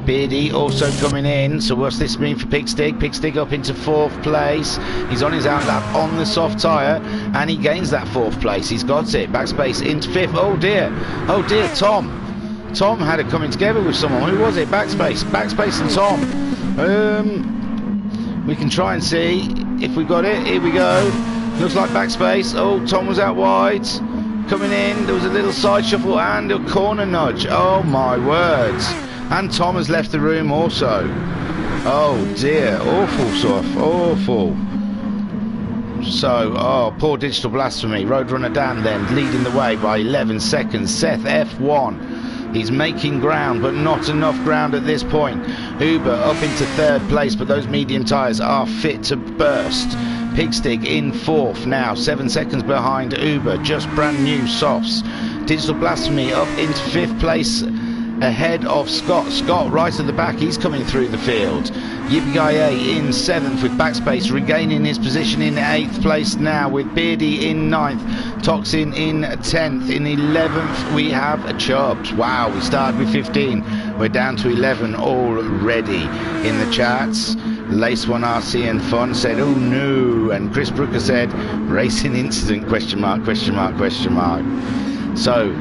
Beardy also coming in. So what's this mean for Pigstig? Pigstig up into 4th place. He's on his outlap on the soft tyre, and he gains that 4th place. He's got it. Backspace into 5th. Oh dear. Oh dear. Tom had it coming together with someone. Who was it? Backspace and Tom. We can try and see if we got it. Here we go. Looks like Backspace. Oh, Tom was out wide. Coming in. There was a little side shuffle and a corner nudge. Oh my words. And Tom has left the room also. Oh dear, awful stuff, awful. So, oh, poor Digital Blasphemy. Roadrunner Dan then leading the way by 11 seconds. Seth F1, he's making ground, but not enough ground at this point. Uber up into 3rd place, but those medium tyres are fit to burst. Pigstig in 4th now, 7 seconds behind Uber, just brand new softs. Digital Blasphemy up into 5th place, ahead of Scott. Scott right at the back, he's coming through the field. Yippee in 7th with Backspace regaining his position in 8th place now with Beardy in 9th, Toxin in 10th. In 11th we have Chubbs. Wow, we started with 15, we're down to 11 already. In the chats, Lace One RC and Fun said oh no, and Chris Brooker said racing incident question mark. So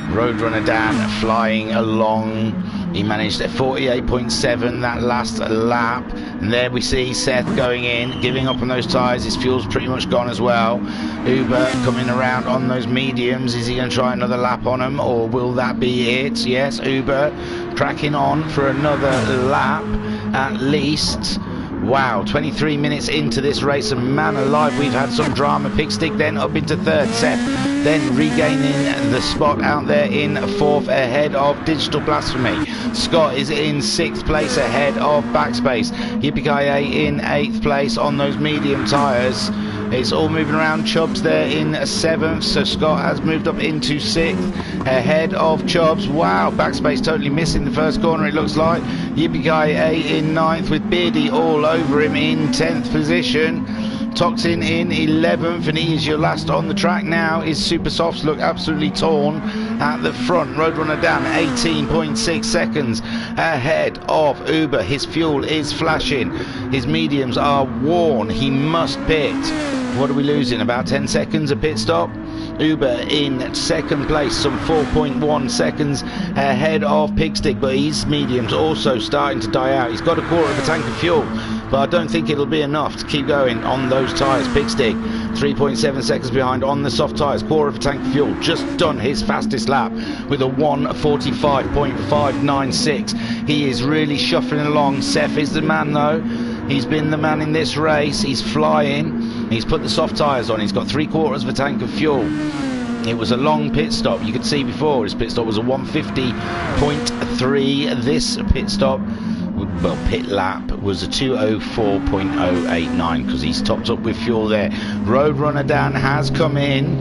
Roadrunner Dan flying along. He managed a 48.7 that last lap. And there we see Seth going in, giving up on those tyres. His fuel's pretty much gone as well. Uber coming around on those mediums. Is he going to try another lap on them, or will that be it? Yes, Uber cracking on for another lap at least. Wow, 23 minutes into this race, and man alive, we've had some drama. Pigstig then up into 3rd. Seth then regaining the spot out there in 4th ahead of Digital Blasphemy. Scott is in 6th place ahead of Backspace. Yippee in 8th place on those medium tyres. It's all moving around. Chubbs there in 7th, so Scott has moved up into 6th ahead of Chubbs. Wow, Backspace totally missing the first corner, it looks like. Yippee in 9th with Beardy all over him in 10th position. Toxin in 11th, and he is your last on the track now. His super softs look absolutely torn at the front. Roadrunner Dan 18.6 seconds ahead of Uber. His fuel is flashing. His mediums are worn. He must pit. What are we losing? About 10 seconds a pit stop. Uber in 2nd place, some 4.1 seconds ahead of Pigstig, but his mediums also starting to die out. He's got a 1/4 of a tank of fuel, but I don't think it'll be enough to keep going on those tyres. Pigstig 3.7 seconds behind on the soft tyres, 1/4 of a tank of fuel, just done his fastest lap with a 1:45.596. He is really shuffling along. Seth is the man though. He's been the man in this race. He's flying. He's put the soft tyres on. He's got 3/4 of a tank of fuel. It was a long pit stop. You could see before his pit stop was a 150.3. This pit stop, well, pit lap was a 204.089 because he's topped up with fuel there. Roadrunner Dan has come in.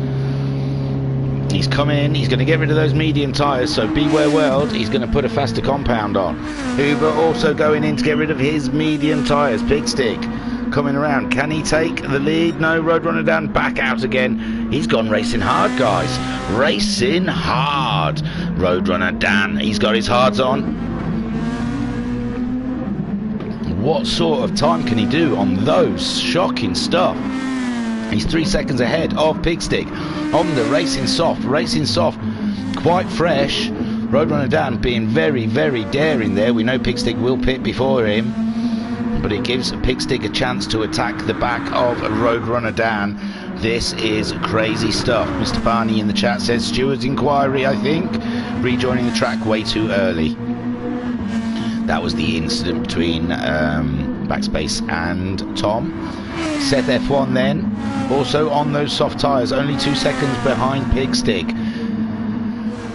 He's come in, he's going to get rid of those medium tyres, so beware world, he's going to put a faster compound on. Uber also going in to get rid of his medium tyres. Pigstig coming around, can he take the lead? No, Roadrunner Dan back out again. He's gone racing hard, guys, racing hard. Roadrunner Dan, he's got his hards on. What sort of time can he do on those? Shocking stuff. He's 3 seconds ahead of Pigstig on the racing soft, quite fresh. Roadrunner Dan being very, very daring there. We know Pigstig will pit before him. but it gives Pigstig a chance to attack the back of Roadrunner Dan. This is crazy stuff. Mr. Barney in the chat says steward's inquiry, I think. Rejoining the track way too early. That was the incident between Backspace and Tom. Seth F1 then, also on those soft tyres, only 2 seconds behind Pigstig.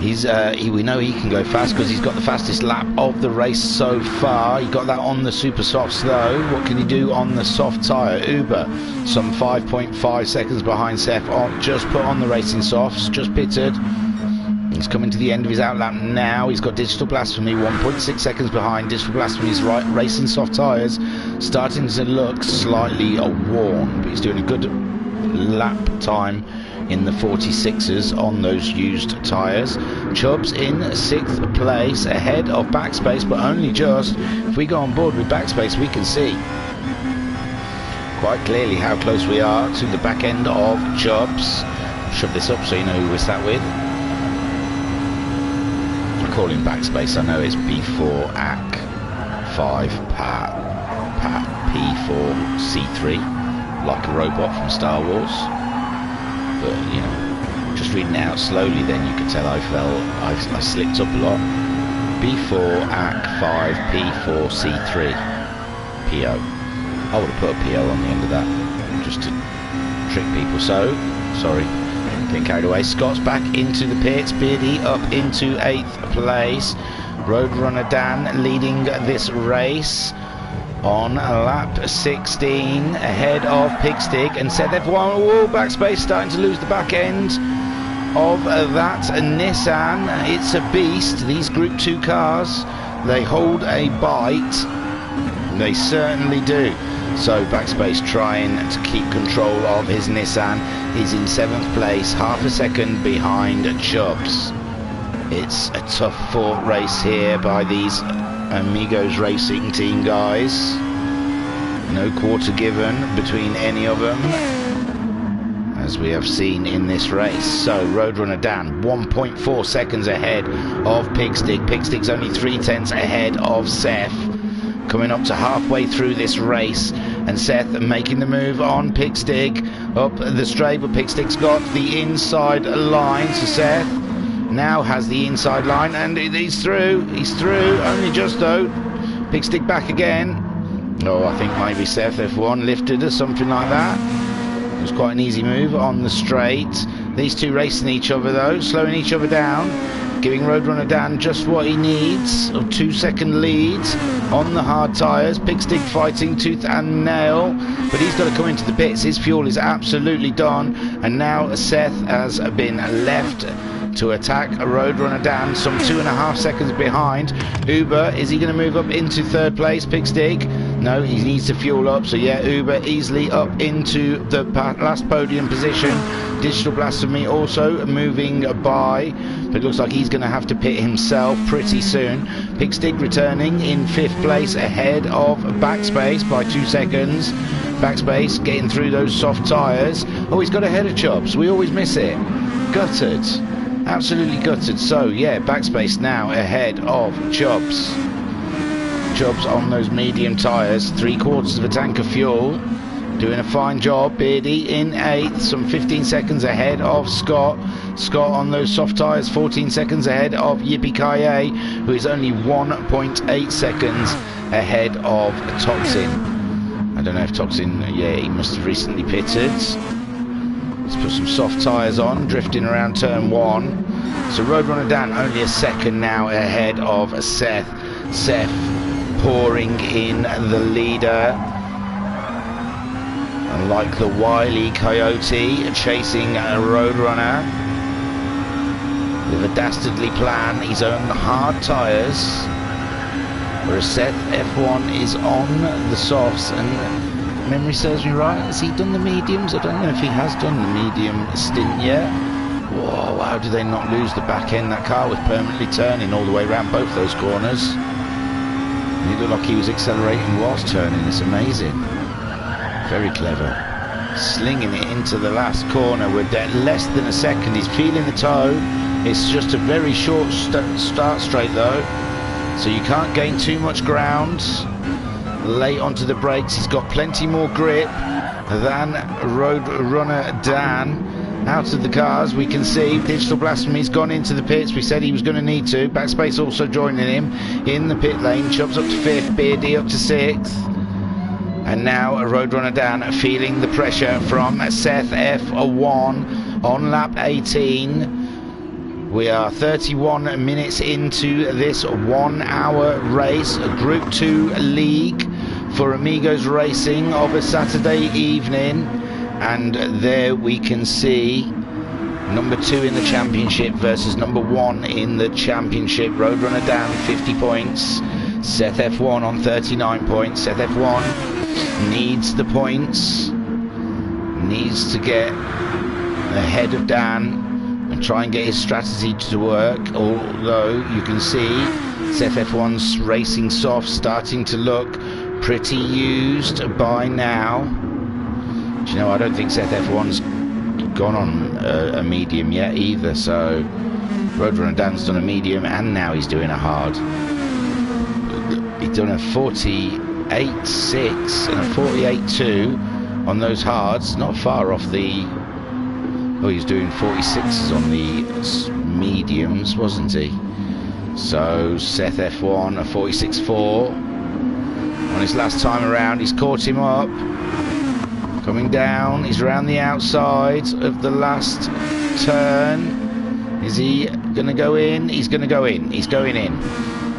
We know he can go fast because he's got the fastest lap of the race so far. He got that on the super softs though. What can he do on the soft tyre? Uber, some 5.5 seconds behind Seth, just put on the racing softs, just pitted. He's coming to the end of his outlap now. He's got Digital Blasphemy 1.6 seconds behind. Digital Blasphemy's racing soft tyres starting to look slightly worn, but he's doing a good lap time in the 46ers on those used tyres. Chubbs in 6th place ahead of Backspace, but only just. If we go on board with Backspace, we can see quite clearly how close we are to the back end of Chubbs. Shove this up so you know who we're sat with. I call him Backspace, I know it's B4 AC 5 Pat P4 C3, like a robot from Star Wars. But you know, just reading it out slowly, then you can tell I slipped up a lot. B4 AC 5 P4 C3 PO. I would have put a PO on the end of that just to trick people. So sorry, getting carried away. Scott's back into the pits. Beardy up into 8th place. Roadrunner Dan leading this race on lap 16 ahead of Pigstig, and Seth F1. Oh, Backspace starting to lose the back end of that Nissan. It's a beast, these Group 2 cars. They hold a bite, they certainly do. So Backspace trying to keep control of his Nissan. He's in 7th place, half a second behind Chubbs. It's a tough fought race here by these Amigos Racing Team guys. No quarter given between any of them, as we have seen in this race. So Roadrunner Dan 1.4 seconds ahead of Pigstig. Pigstig's only 3/10 ahead of Seth. Coming up to halfway through this race, and Seth making the move on Pigstig up the straight, but Pigstig's got the inside line. So Seth now has the inside line, and he's through, only just though. Pigstig back again. Oh, I think maybe Seth F1 lifted or something like that. It was quite an easy move on the straight. These two racing each other though, slowing each other down, giving Roadrunner Dan just what he needs, of 2-second leads on the hard tyres. Pigstig fighting tooth and nail, but he's got to come into the pits. His fuel is absolutely done, and now Seth has been left to attack Roadrunner Dan, some 2.5 seconds behind. Uber, is he going to move up into 3rd place? Pigstig? No, he needs to fuel up, so yeah, Uber easily up into the last podium position. Digital Blasphemy also moving by, but it looks like he's going to have to pit himself pretty soon. Pigstig returning in 5th place ahead of Backspace by 2 seconds. Backspace getting through those soft tyres. Oh, he's got ahead of Chubbs. We always miss it. Gutted. Absolutely gutted. So yeah, Backspace now ahead of Chubbs. Chubbs on those medium tyres, 3/4 of a tank of fuel, doing a fine job. Beardy in 8th, some 15 seconds ahead of Scott. Scott on those soft tyres, 14 seconds ahead of Yippee-Ki-Yay, who is only 1.8 seconds ahead of Toxin. I don't know if Toxin, yeah, he must have recently pitted. Let's put some soft tyres on, drifting around turn 1. So Roadrunner Dan only a second now ahead of Seth. Seth pouring in the leader, and like the wily coyote chasing a Roadrunner with a dastardly plan, his own hard tyres, whereas Seth F1 is on the softs. And memory serves me right, has he done the mediums? I don't know if he has done the medium stint yet. Whoa, how did they not lose the back end? That car was permanently turning all the way around both those corners. He looked like he was accelerating whilst turning. It's amazing. Very clever. Slinging it into the last corner. We're less than a second. He's feeling the toe. It's just a very short start straight though, so you can't gain too much ground. late onto the brakes. He's got plenty more grip than Road Runner Dan. Out of the cars, we can see Digital Blasphemy's gone into the pits. We said he was going to need to. Backspace also joining him in the pit lane. Chubbs up to 5th, Beardy up to 6th. And now Roadrunner Dan feeling the pressure from Seth F1 on lap 18. We are 31 minutes into this 1 hour race, Group 2 League for Amigos Racing of a Saturday evening. And there we can see number 2 in the championship versus number 1 in the championship. Roadrunner Dan 50 points, Seth F1 on 39 points. Seth F1 needs the points, needs to get ahead of Dan and try and get his strategy to work, although you can see Seth F1's racing soft starting to look pretty used by now. Do you know, I don't think Seth F1's gone on a medium yet either, so Roadrunner Dan's done a medium and now he's doing a hard. He's done a 48.6 and a 48.2 on those hards, not far off the... Oh, he's doing 46s on the mediums, wasn't he? So Seth F1 a 46.4 on his last time around. He's caught him up. Coming down, he's around the outside of the last turn. Is he going to go in? He's going to go in. He's going in.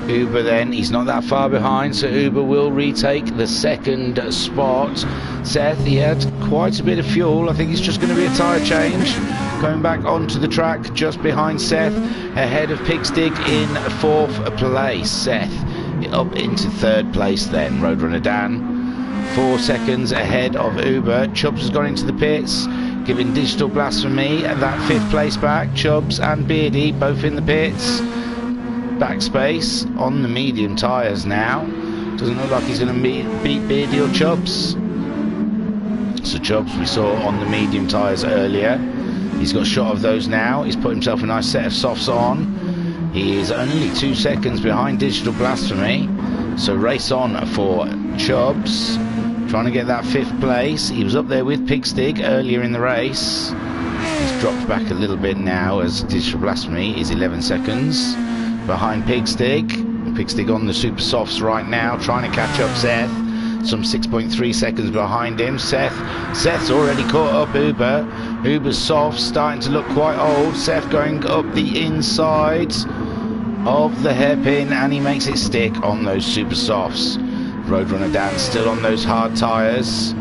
Uber then, he's not that far behind, so Uber will retake the second spot. Seth, he had quite a bit of fuel. I think it's just going to be a tyre change. Going back onto the track just behind Seth, ahead of Pigstig in 4th place. Seth up into 3rd place then. Roadrunner Dan 4 seconds ahead of Uber. Chubbs has gone into the pits, giving Digital Blasphemy that 5th place back. Chubbs and Beardy both in the pits. Backspace on the medium tyres now. Doesn't look like he's going to beat Beardy or Chubbs. So Chubbs we saw on the medium tyres earlier. He's got a shot of those now. He's put himself a nice set of softs on. He is only 2 seconds behind Digital Blasphemy. So race on for Chubbs. Trying to get that 5th place. He was up there with Pigstig earlier in the race. He's dropped back a little bit now as Digital Blasphemy is 11 seconds behind Pigstig. Pigstig on the super softs right now, trying to catch up Seth. Some 6.3 seconds behind him. Seth's already caught up Uber. Uber's softs starting to look quite old. Seth going up the inside of the hairpin and he makes it stick on those super softs. Roadrunner Dan still on those hard tyres.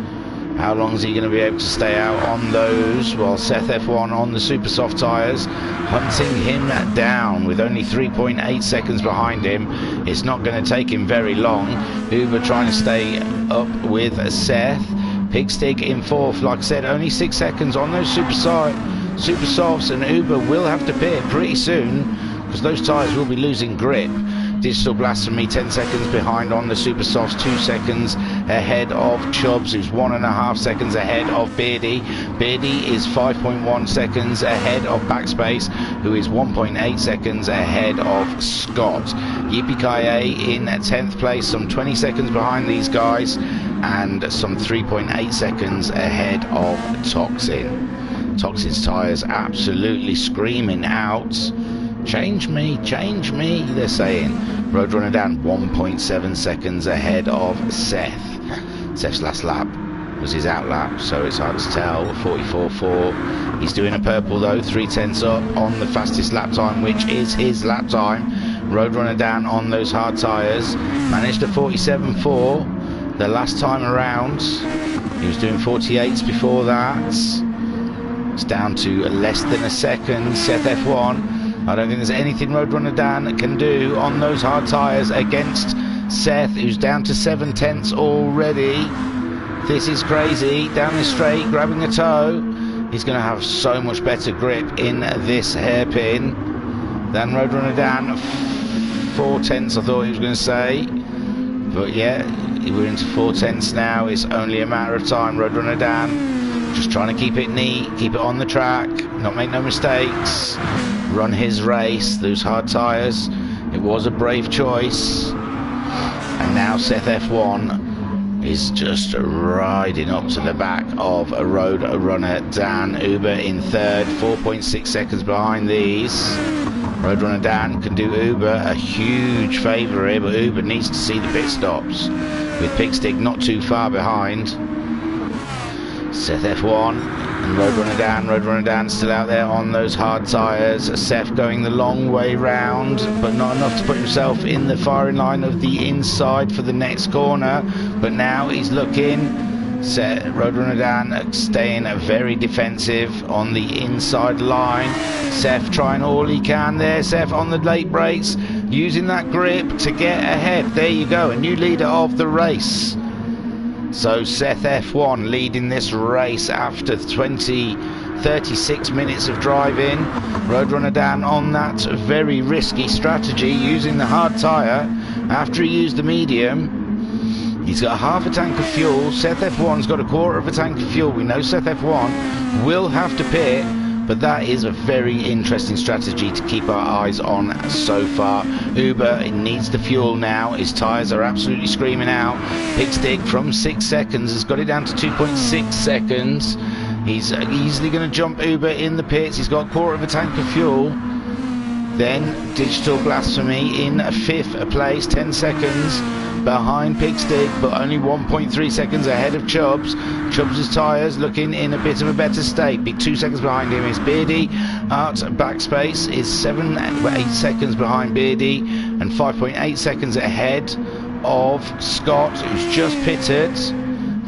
How long is he going to be able to stay out on those? While Seth F1 on the super soft tyres, hunting him down with only 3.8 seconds behind him. It's not going to take him very long. Uber trying to stay up with Seth. Pigstig in 4th, like I said, only 6 seconds on those super softs, and Uber will have to pit pretty soon because those tyres will be losing grip. Digital Blasphemy 10 seconds behind on the super softs, 2 seconds ahead of Chubbs, who's 1.5 seconds ahead of Beardy. Beardy is 5.1 seconds ahead of Backspace, who is 1.8 seconds ahead of Scott. Yippee-ki-yay in 10th place, some 20 seconds behind these guys, and some 3.8 seconds ahead of Toxin. Toxin's tyres absolutely screaming out. Change me, they're saying. Roadrunner Dan 1.7 seconds ahead of Seth. Seth's last lap was his out lap, so it's hard to tell. 44.4. He's doing a purple though, 3/10 up on the fastest lap time, which is his lap time. Roadrunner Dan on those hard tyres managed a 47.4 the last time around. He was doing 48s before that. It's down to less than a second. Seth F1, I don't think there's anything Roadrunner Dan can do on those hard tyres against Seth, who's down to 7/10 already. This is crazy. Down the straight, grabbing a toe. He's going to have so much better grip in this hairpin than Roadrunner Dan. 4/10 I thought he was going to say. But yeah, we're into 4/10 now. It's only a matter of time. Roadrunner Dan just trying to keep it neat, keep it on the track, not make no mistakes. Run his race, those hard tyres. It was a brave choice. And now Seth F1 is just riding up to the back of Roadrunner Dan. Uber in third, 4.6 seconds behind these. Roadrunner Dan can do Uber a huge favour here, but Uber needs to see the pit stops, with Pigstick not too far behind. Seth F1 and Roadrunner Dan still out there on those hard tyres. Seth going the long way round, but not enough to put himself in the firing line of the inside for the next corner. But now he's looking. Roadrunner Dan staying very defensive on the inside line. Seth trying all he can there. Seth on the late brakes, using that grip to get ahead. There you go, a new leader of the race. So Seth F1 leading this race after 36 minutes of driving. Roadrunner Dan on that very risky strategy, using the hard tyre after he used the medium. He's got half a tank of fuel. Seth F1's got a quarter of a tank of fuel. We know Seth F1 will have to pit, but that is a very interesting strategy to keep our eyes on so far. Uber needs the fuel now. His tyres are absolutely screaming out. Pigstick from 6 seconds has got it down to 2.6 seconds. He's easily going to jump Uber in the pits. He's got a quarter of a tank of fuel. Then Digital Blasphemy in fifth place, 10 seconds behind Pigstick, but only 1.3 seconds ahead of Chubbs. Chubbs' tyres looking in a bit of a better state. Big 2 seconds behind him is Beardy. Art Backspace is 8 seconds behind Beardy and 5.8 seconds ahead of Scott, who's just pitted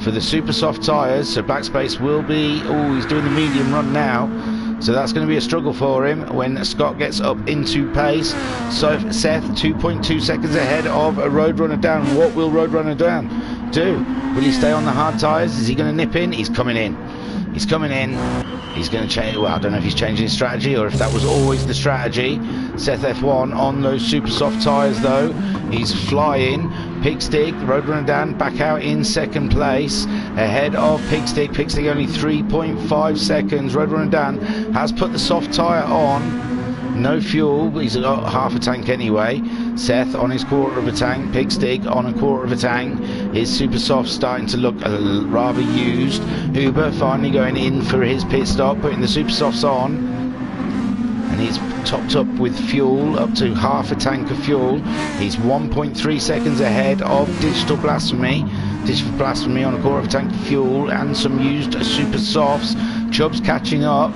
for the super soft tyres. So Backspace will be, he's doing the medium run now, so that's going to be a struggle for him when Scott gets up into pace. So Seth 2.2 seconds ahead of a Roadrunner Dan. What will Roadrunner Dan do? Will he stay on the hard tyres? Is he going to nip in? He's coming in. He's coming in. He's going to change. Well, I don't know if he's changing his strategy or if that was always the strategy. Seth F1 on those super soft tyres though. He's flying. Pigstick, Roadrunner Dan back out in second place ahead of Pigstick. Pigstick only 3.5 seconds. Roadrunner Dan has put the soft tyre on. No fuel, he's got half a tank anyway. Seth on his quarter of a tank. Pigstick on a quarter of a tank. His super soft starting to look rather used. Uber finally going in for his pit stop, putting the super softs on. And he's topped up with fuel, up to half a tank of fuel. He's 1.3 seconds ahead of Digital Blasphemy. Digital Blasphemy on a quarter of a tank of fuel and some used super softs. Chubbs catching up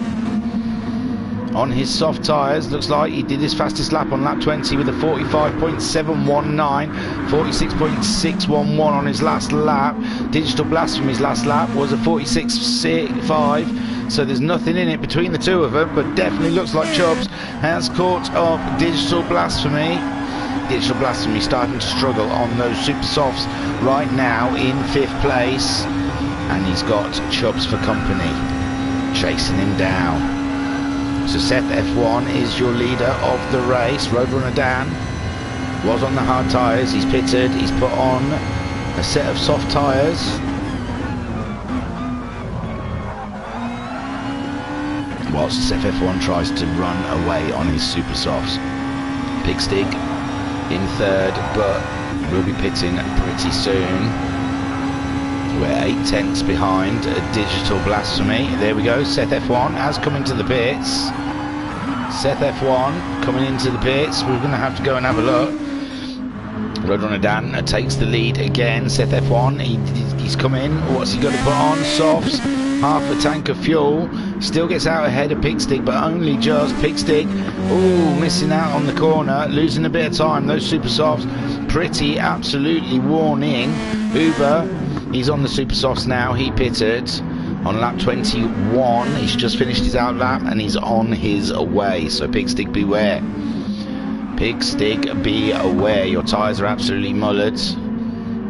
on his soft tyres. Looks like he did his fastest lap on lap 20 with a 45.719, 46.611 on his last lap. Digital Blasphemy's last lap was a 46.5, so there's nothing in it between the two of them, but definitely looks like Chubbs has caught up Digital Blasphemy. Digital Blasphemy starting to struggle on those super softs right now in fifth place, and he's got Chubbs for company chasing him down. So Seth F1 is your leader of the race. Roadrunner Dan was on the hard tyres. He's pitted. He's put on a set of soft tyres. Whilst Seth F1 tries to run away on his super softs. Pigstick in third, but will be pitting pretty soon. We're 8 tenths behind Digital Blasphemy. There we go. Seth F1 has come into the pits. Seth F1 coming into the pits. We're going to have to go and have a look. Roadrunner Dan takes the lead again. Seth F1, he's come in. What's he got to put on? Softs. Half a tank of fuel. Still gets out ahead of Pigstick, but only just. Pigstick, missing out on the corner. Losing a bit of time. Those super softs pretty absolutely worn in. Uber, he's on the super softs now. He pitted on lap 21. He's just finished his out lap and he's on his way. So Pigstick beware. Pigstick beware. Your tyres are absolutely mullered.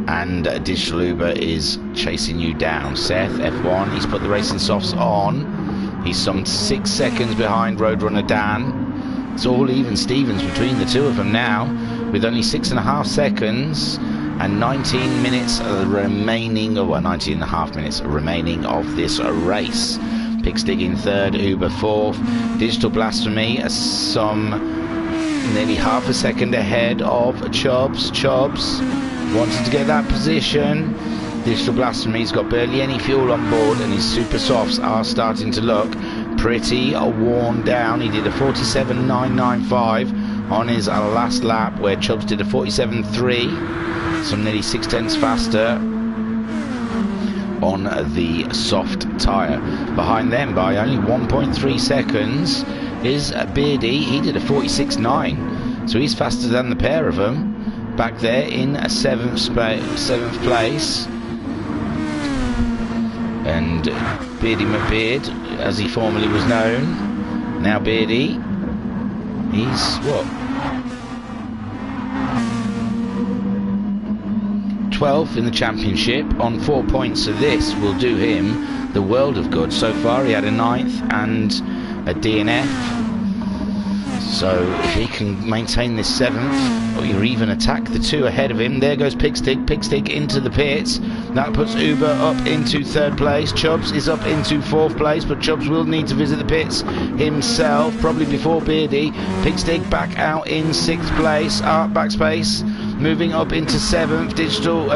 And Digital Uber is chasing you down. Seth F1, he's put the racing softs on. He's some 6 seconds behind Roadrunner Dan. It's all even Stevens between the two of them now, with only 6.5 seconds and 19 minutes remaining, 19.5 minutes remaining of this race. Pigstick in third, Uber fourth. Digital Blasphemy some nearly half a second ahead of Chubbs. Chubbs wanted to get that position. Digital Blasphemy's got barely any fuel on board, and his super softs are starting to look pretty worn down. He did a 47.995 on his last lap, where Chubbs did a 47.3, so nearly 6/10 faster on the soft tyre. Behind them by only 1.3 seconds is Beardy. He did a 46.9, so he's faster than the pair of them back there in a seventh place. And Beardy McBeard, as he formerly was known, now Beardy, he's what, 12th in the championship on 4 points, so this will do him the world of good. So far he had a 9th and a DNF, so if he can maintain this 7th or even attack the 2 ahead of him. There goes Pigstig into the pits. That puts Uber up into 3rd place. Chubbs is up into 4th place, but Chubbs will need to visit the pits himself, probably before Beardy. Pigstig back out in 6th place. Backspace moving up into 7th. Digital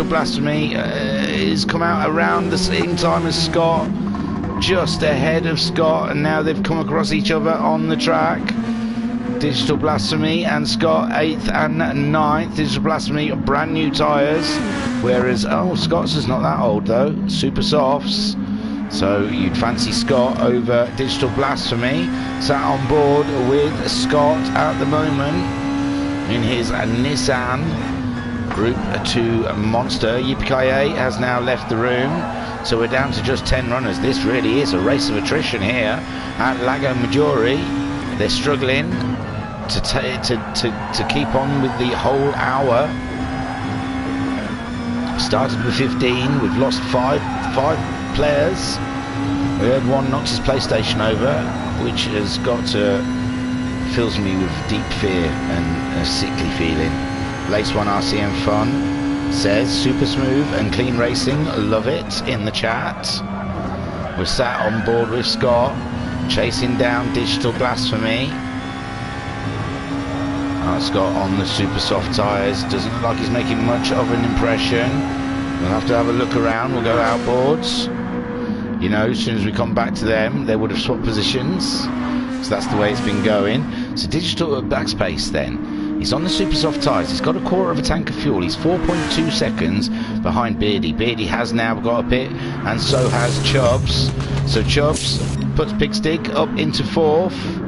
Blasphemy is come out around the same time as Scott, just ahead of Scott, and now they've come across each other on the track. Digital Blasphemy and Scott 8th and 9th. Digital Blasphemy brand new tyres, whereas Scott's is not that old though, super softs, so you'd fancy Scott over Digital Blasphemy. Sat on board with Scott at the moment in his Nissan Group 2 Monster. Yippee has now left the room, so we're down to just 10 runners. This really is a race of attrition here at Lago Maggiore. They're struggling to keep on with the whole hour. Started with 15, we've lost five players. We had one knocked his PlayStation over, which has fills me with deep fear and a sickly feeling. Lace 1 RCM Fun says super smooth and clean racing, love it, in the chat. We're sat on board with Scott, chasing down Digital Blasphemy. Scott on the super soft tyres, doesn't look like he's making much of an impression. We'll have to have a look around. We'll go outboards. You know, as soon as we come back to them, they would have swapped positions, so that's the way it's been going. So Digital Backspace then, he's on the super soft tyres. He's got a quarter of a tank of fuel. He's 4.2 seconds behind Beardy. Beardy has now got a pit, and so has Chubbs. So Chubbs puts Pigstig up into 4th.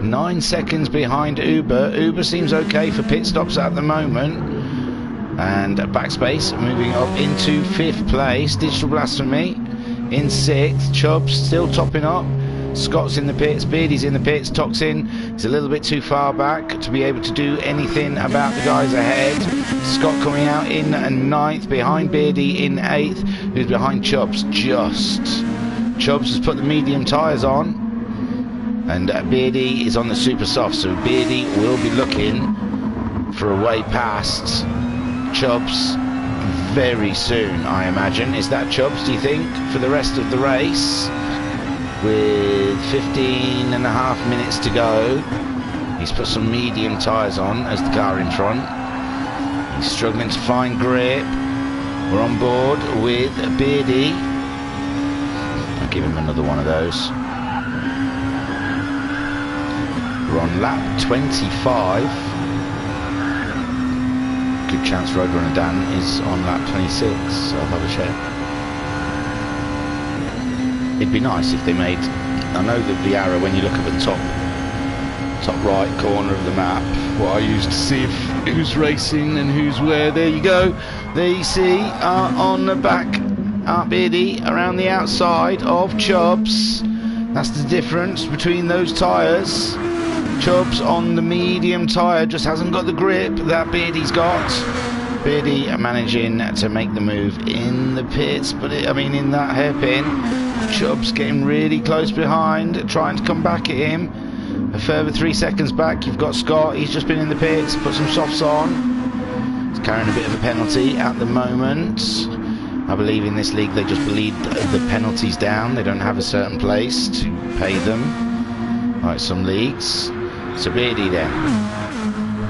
9 seconds behind Uber. Uber seems okay for pit stops at the moment. And Backspace moving up into 5th place. Digital Blasphemy in 6th. Chubbs still topping up. Scott's in the pits, Beardy's in the pits. Toxin is a little bit too far back to be able to do anything about the guys ahead. Scott coming out in 9th, behind Beardy in 8th, who's behind Chubbs just. Chubbs has put the medium tyres on, and Beardy is on the super soft, so Beardy will be looking for a way past Chubbs very soon, I imagine. Is that Chubbs, do you think, for the rest of the race? With 15.5 minutes to go, he's put some medium tyres on as the car in front. He's struggling to find grip. We're on board with Beardy. I'll give him another one of those. We're on lap 25. Good chance Roadrunner Dan is on lap 26, so I'll have a check. It'd be nice if they made, I know that the arrow, when you look at the top right corner of the map, what I use to see who's racing and who's where, there you go, there you see, on the back, Beardy around the outside of Chubbs. That's the difference between those tyres. Chubbs on the medium tyre just hasn't got the grip that Beardy's got. Beardy managing to make the move in the pits, but in that hairpin. Chubbs getting really close behind, trying to come back at him. A further 3 seconds back, you've got Scott. He's just been in the pits, put some softs on. He's carrying a bit of a penalty at the moment. I believe in this league they just bleed the penalties down. They don't have a certain place to pay them, like some leagues. So Beardy then,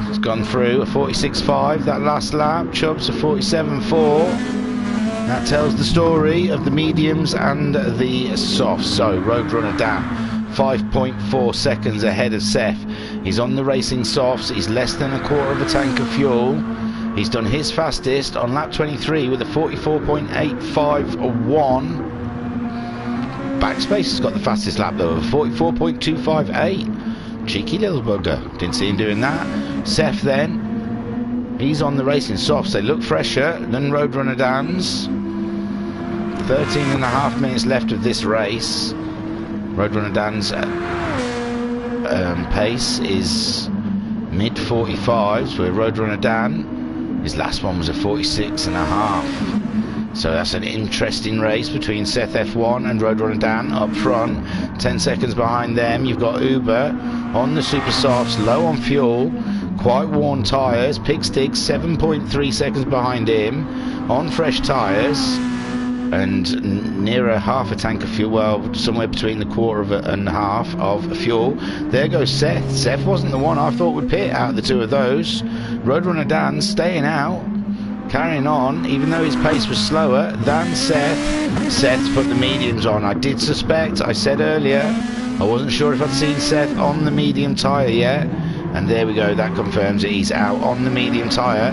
he's gone through a 46.5 that last lap. Chubbs a 47.4. That tells the story of the mediums and the softs. So Roadrunner Dan 5.4 seconds ahead of Seth. He's on the racing softs. He's less than a quarter of a tank of fuel. He's done his fastest on lap 23 with a 44.851. Backspace has got the fastest lap though, of 44.258. Cheeky little bugger. Didn't see him doing that. Seth then, he's on the racing softs. They look fresher than Roadrunner Dan's. 13.5 minutes left of this race. Roadrunner Dan's pace is mid 45s, where Roadrunner Dan, his last one was a 46.5. So that's an interesting race between Seth F1 and Roadrunner Dan up front. 10 seconds behind them, you've got Uber on the super softs, low on fuel, quite worn tyres. Pigstig 7.3 seconds behind him on fresh tyres, and nearer half a tank of fuel, well, somewhere between the quarter and half of fuel. There goes Seth. Seth wasn't the one I thought would pit out of the two of those. Roadrunner Dan staying out, carrying on, even though his pace was slower than Seth. Seth's put the mediums on. I did suspect, I said earlier, I wasn't sure if I'd seen Seth on the medium tyre yet, and there we go, that confirms it. He's out on the medium tyre.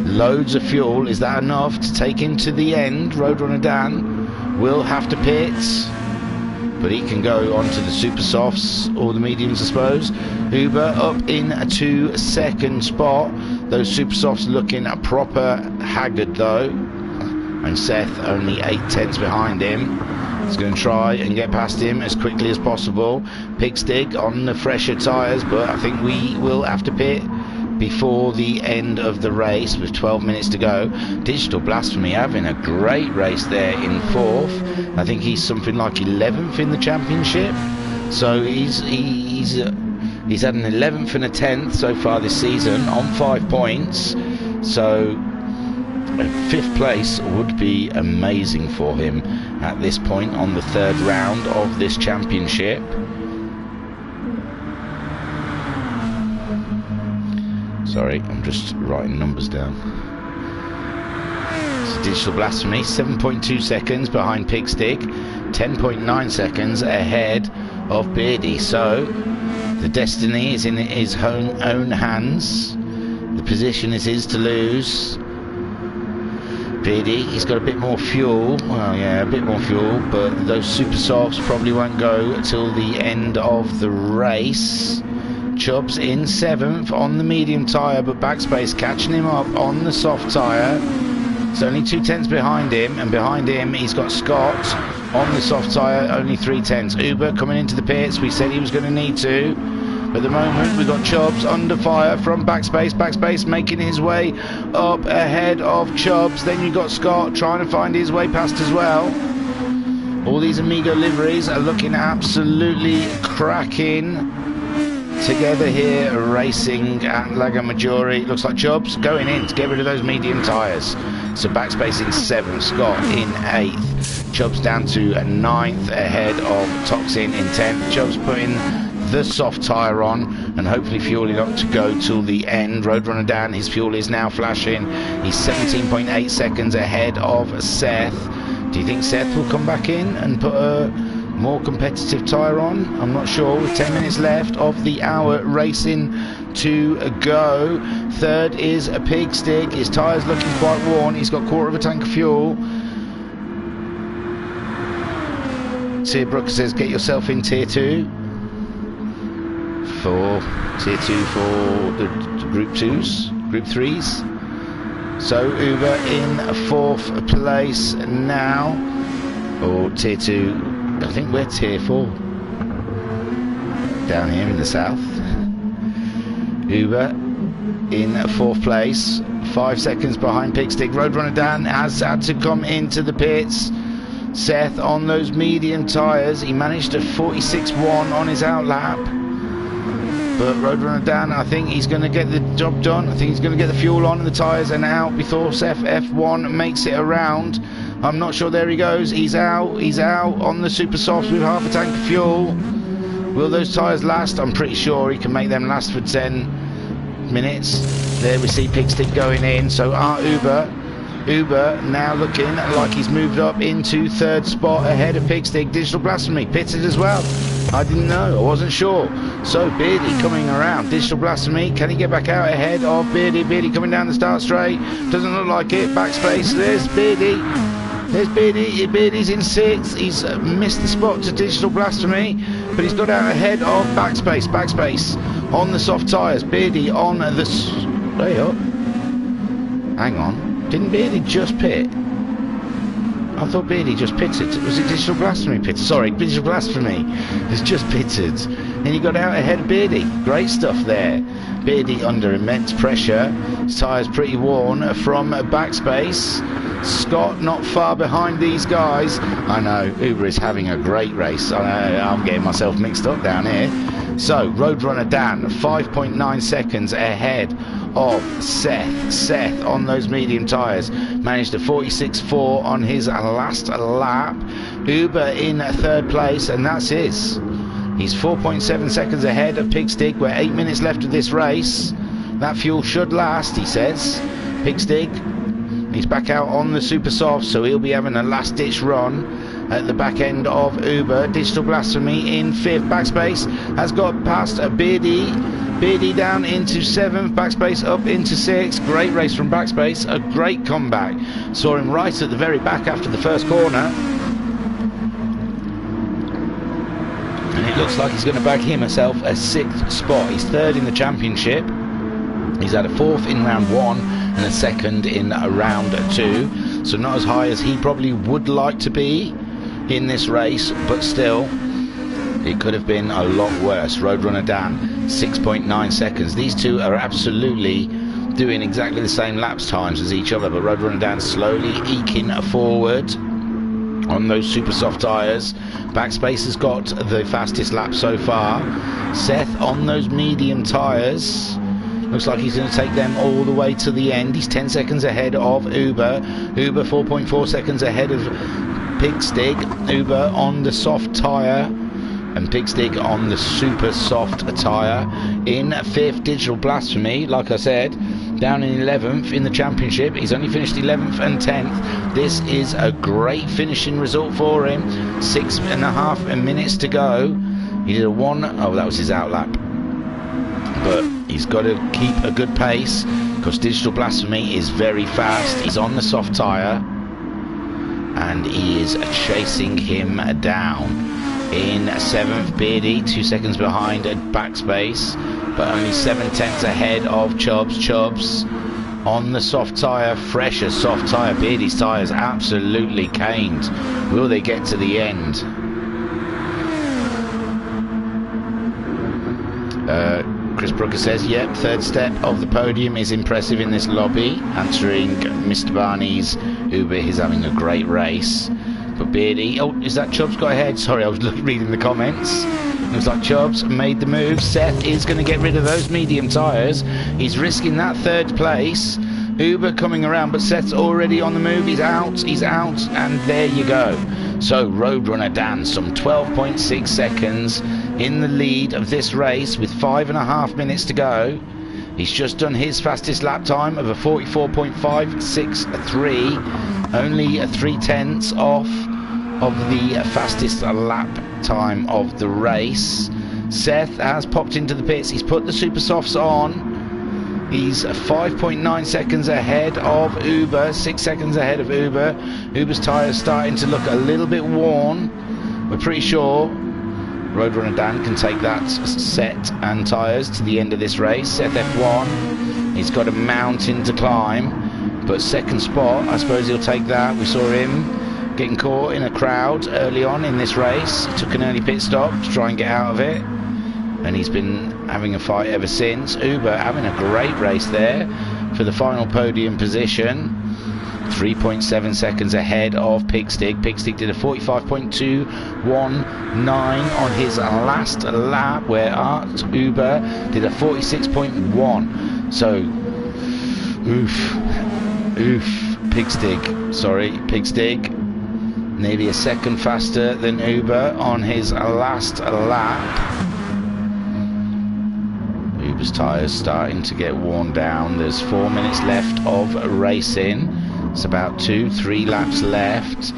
Loads of fuel. Is that enough to take him to the end? Roadrunner Dan will have to pit, but he can go onto the super softs, or the mediums I suppose. Uber up in a 2-second spot. Those super softs looking a proper haggard though, and Seth only 8/10 behind him. He's going to try and get past him as quickly as possible. Pigstig on the fresher tyres, but I think we will have to pit before the end of the race with 12 minutes to go. Digital Blasphemy having a great race there in 4th. I think he's something like 11th in the championship. So he's had an 11th and a 10th so far this season on 5 points. So 5th place would be amazing for him at this point on the 3rd round of this championship. Sorry, I'm just writing numbers down. So Digital Blasphemy 7.2 seconds behind Pigstig, 10.9 seconds ahead of Beardy. So the destiny is in his own hands. The position is his to lose. Beardy, he's got a bit more fuel. Well, yeah, a bit more fuel, but those super softs probably won't go until the end of the race. Chubbs in 7th on the medium tyre, but Backspace catching him up on the soft tyre. It's only 2/10 behind him, and behind him he's got Scott on the soft tyre, only 3/10. Uber coming into the pits. We said he was going to need to. At the moment we've got Chubbs under fire from Backspace. Backspace making his way up ahead of Chubbs. Then you've got Scott trying to find his way past as well. All these Amigo liveries are looking absolutely cracking together here, racing at Lago Maggiore. Looks like Chubbs going in to get rid of those medium tyres. So Backspace in 7th, Scott in 8th, Chubbs down to 9th ahead of Toxin in 10th. Chubbs putting the soft tyre on and hopefully fueling up to go till the end. Roadrunner Dan, his fuel is now flashing. He's 17.8 seconds ahead of Seth. Do you think Seth will come back in and put a more competitive tyre on? I'm not sure, with 10 minutes left of the hour racing to go. 3rd is a Pigstig. His tyre's looking quite worn. He's got quarter of a tank of fuel. Searbrook says get yourself in tier 2 for tier 2 for the group 2s, group 3s. So Uber in 4th place now, or tier 2. I think we're tier 4 down here in the south. Uber in 4th place, 5 seconds behind Pigstig. Roadrunner Dan has had to come into the pits. Seth on those medium tyres, he managed a 46.1 on his outlap, but Roadrunner Dan, I think he's going to get the job done. I think he's going to get the fuel on and the tyres and out before Seth F1 makes it around. I'm not sure. There he goes. He's out on the super softs with half a tank of fuel. Will those tyres last? I'm pretty sure he can make them last for 10 minutes. There we see Pigstick going in. So our Uber now looking like he's moved up into third spot ahead of Pigstick. Digital Blasphemy pitted as well. I didn't know, I wasn't sure. So Beardy coming around. Digital Blasphemy, can he get back out ahead of Beardy? Beardy coming down the start straight. Doesn't look like it. Backspace, there's Beardy. There's Beardy. Beardy's in 6th. He's missed the spot to Digital Blasphemy, but he's got out ahead of Backspace. Backspace on the soft tyres. Beardy on the... Way up. Hang on. Didn't Beardy just pit? I thought Beardy just pitted. Was it Digital Blasphemy pitted? Sorry, Digital Blasphemy has just pitted. And he got out ahead of Beardy. Great stuff there. Beardy under immense pressure. His tyres pretty worn from Backspace. Scott not far behind these guys. I know, Uber is having a great race. I'm getting myself mixed up down here. So, Roadrunner Dan, 5.9 seconds ahead of Seth. Seth on those medium tyres managed a 46.4 on his last lap. Uber in third place, and that's his. He's 4.7 seconds ahead of Pigstick. We're 8 minutes left of this race. That fuel should last, he says. Pigstick, he's back out on the super soft, so he'll be having a last ditch run at the back end of Uber. Digital Blasphemy in 5th. Backspace has got past Beardy. Beardy down into 7th. Backspace up into 6th. Great race from Backspace. A great comeback. Saw him right at the very back after the first corner. And it looks like he's going to bag himself a 6th spot. He's 3rd in the championship. He's had a 4th in round 1 and a 2nd in round 2. So not as high as he probably would like to be in this race, but still it could have been a lot worse. Roadrunner Dan, 6.9 seconds. These two are absolutely doing exactly the same laps times as each other, but Roadrunner Dan slowly eking forward on those super soft tyres. Backspace has got the fastest lap so far. Seth on those medium tyres. Looks like he's going to take them all the way to the end. He's 10 seconds ahead of Uber. Uber 4.4 seconds ahead of Pigstick. Uber on the soft tyre and Pigstick on the super soft tyre. In 5th, Digital Blasphemy, like I said, down in 11th in the championship. He's only finished 11th and 10th. This is a great finishing result for him. 6.5 minutes to go. He did a 1, oh, that was his outlap. But he's got to keep a good pace because Digital Blasphemy is very fast. He's on the soft tyre and he is chasing him down. In 7th, Beardy, 2 seconds behind at Backspace, but only 7/10 ahead of Chubbs. Chubbs on the soft tyre, fresh as soft tyre. Beardy's tyres absolutely caned. Will they get to the end? Chris Brooker says, yep, 3rd step of the podium is impressive in this lobby. Answering Mr. Barney's Uber, he's having a great race. But Beardy, oh, is that Chubbs got ahead? Sorry, I was reading the comments. Looks like Chubbs made the move. Seth is going to get rid of those medium tyres. He's risking that 3rd place. Uber coming around, but Seth's already on the move. He's out, and there you go. So Roadrunner Dan, some 12.6 seconds in the lead of this race with 5.5 minutes to go. He's just done his fastest lap time of a 44.563, only 3/10 off of the fastest lap time of the race. Seth has popped into the pits. He's put the super softs on. He's 5.9 seconds ahead of Uber, 6 seconds ahead of Uber. Uber's tyres starting to look a little bit worn. We're pretty sure Roadrunner Dan can take that set and tyres to the end of this race. Seth F1, he's got a mountain to climb, but 2nd spot, I suppose he'll take that. We saw him getting caught in a crowd early on in this race. He took an early pit stop to try and get out of it, and he's been having a fight ever since. Uber having a great race there for the final podium position. 3.7 seconds ahead of Pigstick. Pigstick did a 45.219 on his last lap, where Art Uber did a 46.1. So, oof, Pigstick, nearly a second faster than Uber on his last lap. Uber's tyres starting to get worn down. There's 4 minutes left of racing. It's about 2-3 laps left.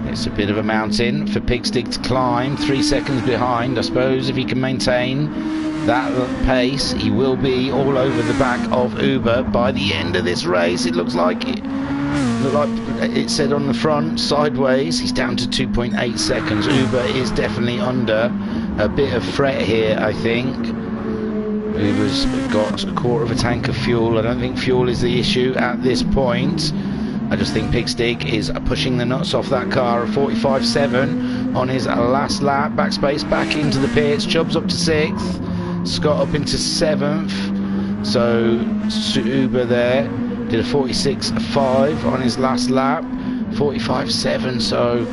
It's a bit of a mountain for Pigstig to climb. 3 seconds behind. I suppose if he can maintain that pace, he will be all over the back of Uber by the end of this race. It looks like it said on the front, sideways. He's down to 2.8 seconds. Uber is definitely under a bit of fret here, I think. Uber's got a quarter of a tank of fuel. I don't think fuel is the issue at this point. I just think Pigstig is pushing the nuts off that car. A 45.7 on his last lap. Backspace back into the pits. Chubb's up to 6th. Scott up into 7th. So Uber there did a 46.5 on his last lap. 45.7, so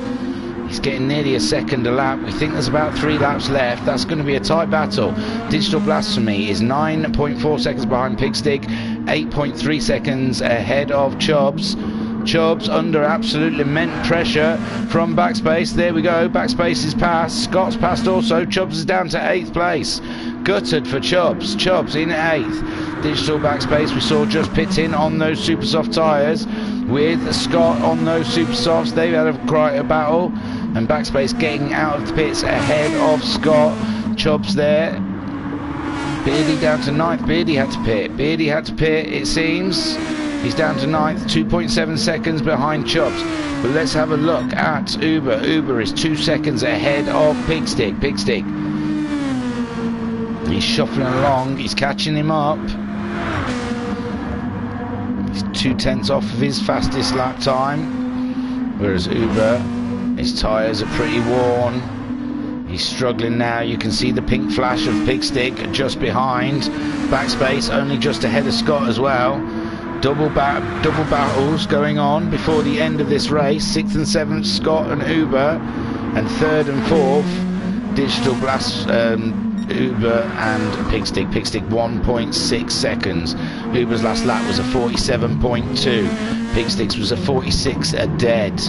he's getting nearly a second a lap. We think there's about 3 laps left. That's going to be a tight battle. Digital Blasphemy is 9.4 seconds behind Pigstig, 8.3 seconds ahead of Chubbs. Chubbs under absolute immense pressure from Backspace. There we go. Backspace is passed. Scott's passed also. Chubbs is down to 8th place. Gutted for Chubbs. Chubbs in 8th. Digital Backspace we saw just pit in on those super soft tyres with Scott on those super softs. They've had quite a battle, and Backspace getting out of the pits ahead of Scott. Chubbs there. Beardy down to 9th. Beardy had to pit. Beardy had to pit, it seems. He's down to 9th, 2.7 seconds behind Chubbs. But let's have a look at Uber. Uber is 2 seconds ahead of Pigstig. Pigstig. He's shuffling along. He's catching him up. He's 2/10 off of his fastest lap time. Whereas Uber, his tyres are pretty worn. He's struggling now. You can see the pink flash of Pigstig just behind. Backspace only just ahead of Scott as well. Double battles going on before the end of this race. 6th and 7th Scott and Uber, and 3rd and 4th Digital Blast, Uber and Pigstig. Pigstig 1.6 seconds. Uber's last lap was a 47.2. Pigstig's was a 46 dead.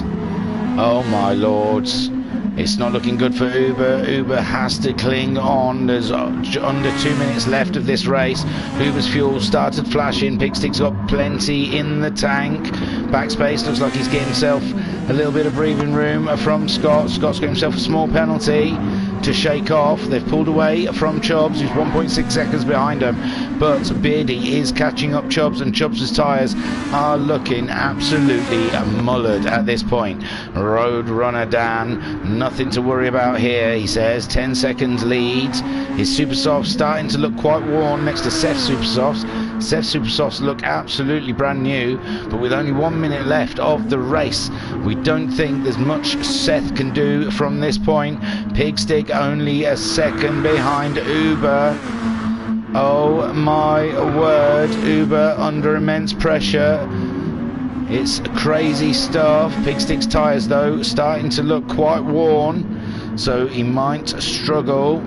Oh my lords. It's not looking good for Uber. Uber has to cling on. There's under 2 minutes left of this race. Uber's fuel started flashing. Pigstig's got plenty in the tank. Backspace looks like he's getting himself a little bit of breathing room from Scott. Scott's got himself a small penalty to shake off. They've pulled away from Chubbs, who's 1.6 seconds behind him, but Beardy is catching up Chubbs, and Chubbs' tyres are looking absolutely mullered at this point. Roadrunner Dan, nothing to worry about here, he says. 10 seconds lead. His Supersofts starting to look quite worn next to Seth's Supersofts. Seth's Supersofts look absolutely brand new, but with only 1 minute left of the race, we don't think there's much Seth can do from this point. Pigstig only a second behind Uber. Oh my word, Uber under immense pressure. It's crazy stuff. Pigstig's tyres though starting to look quite worn, so he might struggle.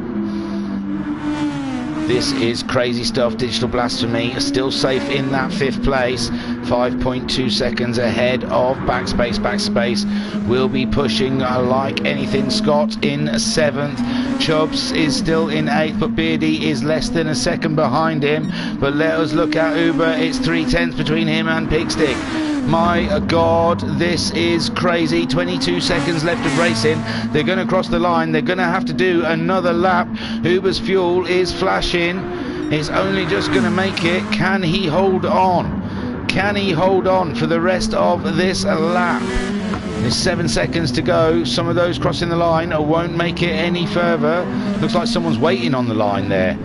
This is crazy stuff. Digital Blasphemy still safe in that 5th place, 5.2 seconds ahead of Backspace. Backspace will be pushing like anything. Scott in 7th. Chubbs is still in 8th, but Beardy is less than a second behind him. But let us look at Uber. It's 3/10 between him and Pigstig. My God, this is crazy. 22 seconds left of racing. They're going to cross the line. They're going to have to do another lap. Uber's fuel is flashing. It's only just going to make it. Can he hold on? Can he hold on for the rest of this lap? There's 7 seconds to go. Some of those crossing the line won't make it any further. Looks like someone's waiting on the line there.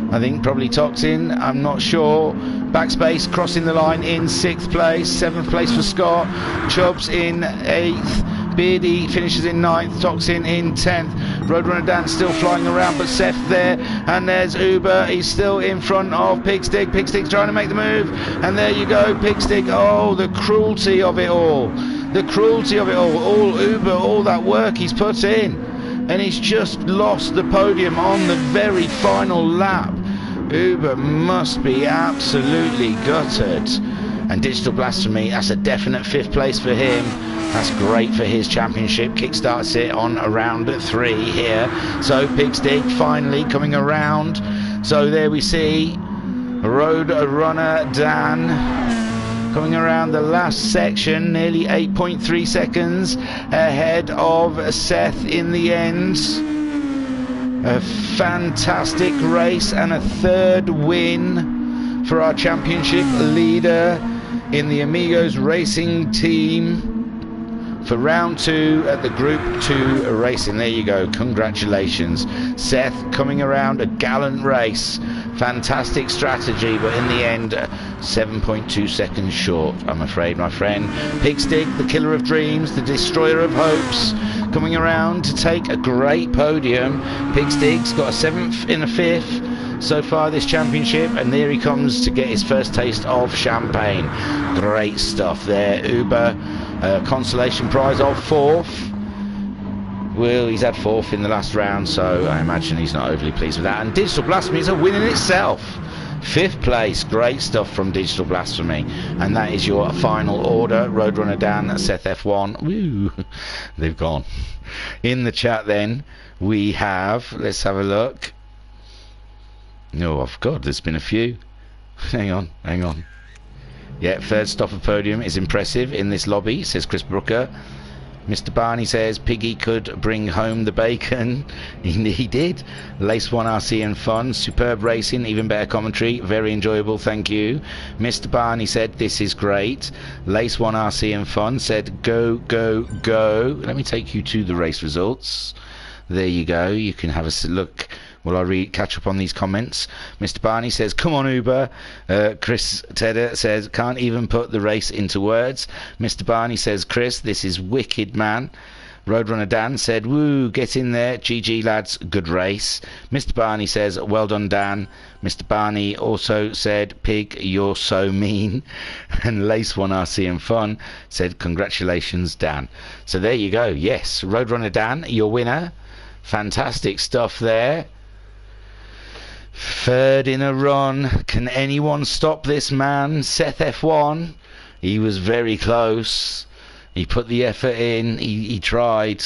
I think probably Toxin, I'm not sure. Backspace crossing the line in 6th place. 7th place for Scott. Chubbs in 8th. Beardy finishes in 9th. Toxin in 10th. Roadrunner Dan still flying around, but Seth there. And there's Uber. He's still in front of Pigstig. Pigstig's trying to make the move. And there you go, Pigstig. Oh, the cruelty of it all. The cruelty of it all. All Uber, all that work he's put in. And he's just lost the podium on the very final lap. Uber must be absolutely gutted. And Digital Blasphemy, that's a definite 5th place for him. That's great for his championship. Kickstarts it on around 3 here. So Pigstig finally coming around. So there we see road runner Dan coming around the last section, nearly 8.3 seconds ahead of Seth in the end. A fantastic race and a third win for our championship leader in the Amigos Racing Team for round 2 at the Group 2 racing. There you go, congratulations. Seth coming around a gallant race. Fantastic strategy, but in the end 7.2 seconds short, I'm afraid, my friend. Pigstig, the killer of dreams, the destroyer of hopes, coming around to take a great podium. Pigstig's got a 7th and a 5th so far this championship, and there he comes to get his first taste of champagne. Great stuff there. Uber, consolation prize of 4th. Well, he's had 4th in the last round, so I imagine he's not overly pleased with that. And Digital Blasphemy is a win in itself. 5th place, great stuff from Digital Blasphemy. And that is your final order. Roadrunner Dan, Seth F1. Woo, they've gone. In the chat then, we have, let's have a look. Oh, God, there's been a few. Hang on. Yeah, 3rd stopper podium is impressive in this lobby, says Chris Brooker. Mr. Barney says Piggy could bring home the bacon. He did. Lace 1 RC and fun. Superb racing, even better commentary. Very enjoyable, thank you. Mr. Barney said this is great. Lace 1 RC and fun said go, go, go. Let me take you to the race results. There you go. You can have a look. Will I catch up on these comments? Mr. Barney says, come on Uber. Chris Tedder says, can't even put the race into words. Mr. Barney says, Chris, this is wicked, man. Roadrunner Dan said, woo, get in there. GG, lads, good race. Mr. Barney says, well done, Dan. Mr. Barney also said, Pig, you're so mean. And Lace 1 RC and Fun said, congratulations, Dan. So there you go. Yes, Roadrunner Dan, your winner. Fantastic stuff there. 3rd in a run. Can anyone stop this man? Seth F1. He was very close. He put the effort in. He tried.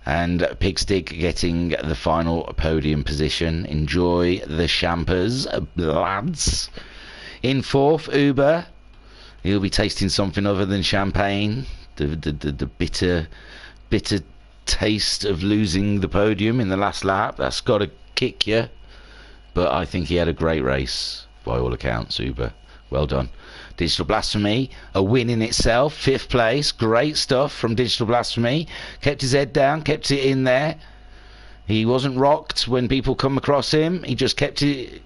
And Pigstig getting the final podium position. Enjoy the champers, lads. In 4th, Uber. He'll be tasting something other than champagne. The bitter taste of losing the podium in the last lap. That's got to kick you. But I think he had a great race, by all accounts, Uber. Well done. Digital Blasphemy, a win in itself. 5th place, great stuff from Digital Blasphemy. Kept his head down, kept it in there. He wasn't rocked when people come across him. He just kept it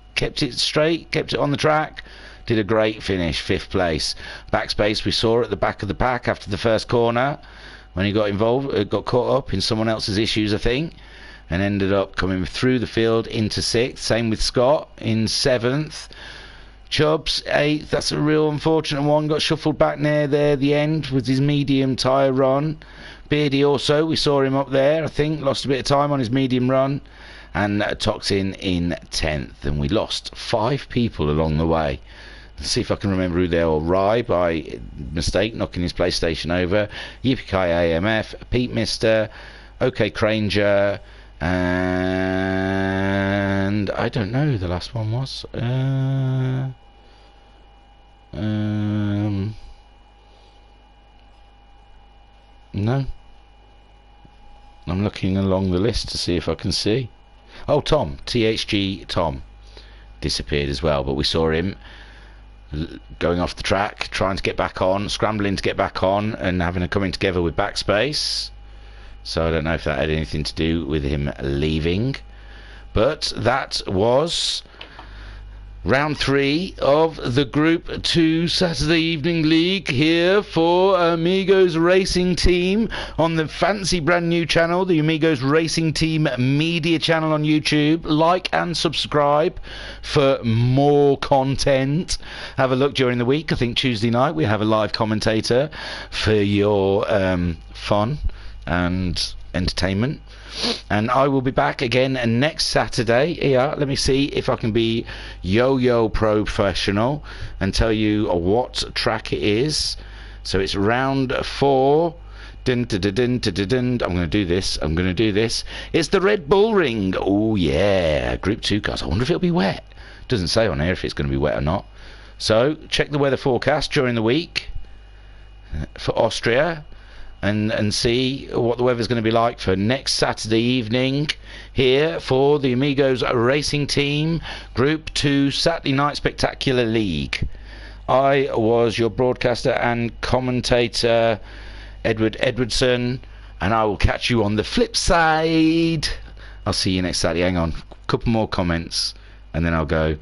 straight, kept it on the track. Did a great finish, 5th place. Backspace we saw at the back of the pack after the first corner when he got caught up in someone else's issues, I think. And ended up coming through the field into 6th. Same with Scott in 7th. Chubbs 8th. That's a real unfortunate one. Got shuffled back near there the end with his medium tyre run. Beardy also, we saw him up there, I think. Lost a bit of time on his medium run. And Toxin in 10th. And we lost 5 people along the way. Let's see if I can remember who they are. Rye, by mistake, knocking his PlayStation over. Yippee-Ki AMF. Pete Mister. OK Cranger. And I don't know who the last one was. No. I'm looking along the list to see if I can see. Oh, Tom. THG Tom. Disappeared as well, but we saw him going off the track, trying to get back on, scrambling to get back on, and having a coming together with Backspace. So I don't know if that had anything to do with him leaving. But that was round 3 of the Group 2 Saturday Evening League here for Amigos Racing Team on the fancy brand new channel, the Amigos Racing Team Media channel on YouTube. Like and subscribe for more content. Have a look during the week. I think Tuesday night we have a live commentator for your fun and entertainment, and I will be back again next Saturday. Here, let me see if I can be yo-yo professional and tell you what track it is. So it's round 4, Dun, dun, dun, dun, dun, dun, dun. I'm going to do this. I'm going to do this. It's the Red Bull Ring. Oh, yeah. Group 2 cars. I wonder if it'll be wet. Doesn't say on here if it's going to be wet or not. So, check the weather forecast during the week for Austria and see what the weather's going to be like for next Saturday evening here for the Amigos Racing Team Group 2 Saturday Night Spectacular League. I was your broadcaster and commentator, Edward Edwardson, and I will catch you on the flip side. I'll see you next Saturday. Hang on, a couple more comments and then I'll go.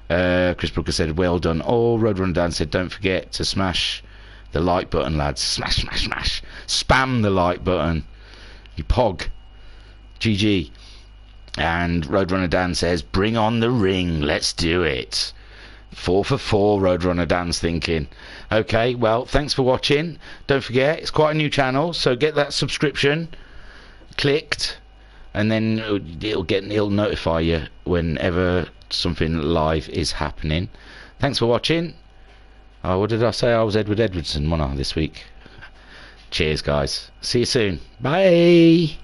Chris Brooker said, well done all. Roadrunner Dan said, don't forget to smash the like button, lads. Smash, smash, smash. Spam the like button, you pog. GG. And Roadrunner Dan says, bring on the ring, let's do it. 4 for 4, Roadrunner Dan's thinking. Okay, well, thanks for watching. Don't forget, it's quite a new channel, so get that subscription clicked, and then it'll notify you whenever something live is happening. Thanks for watching. Oh, what did I say? I was Edward Edwardson, wasn't I, this week? Cheers, guys. See you soon. Bye.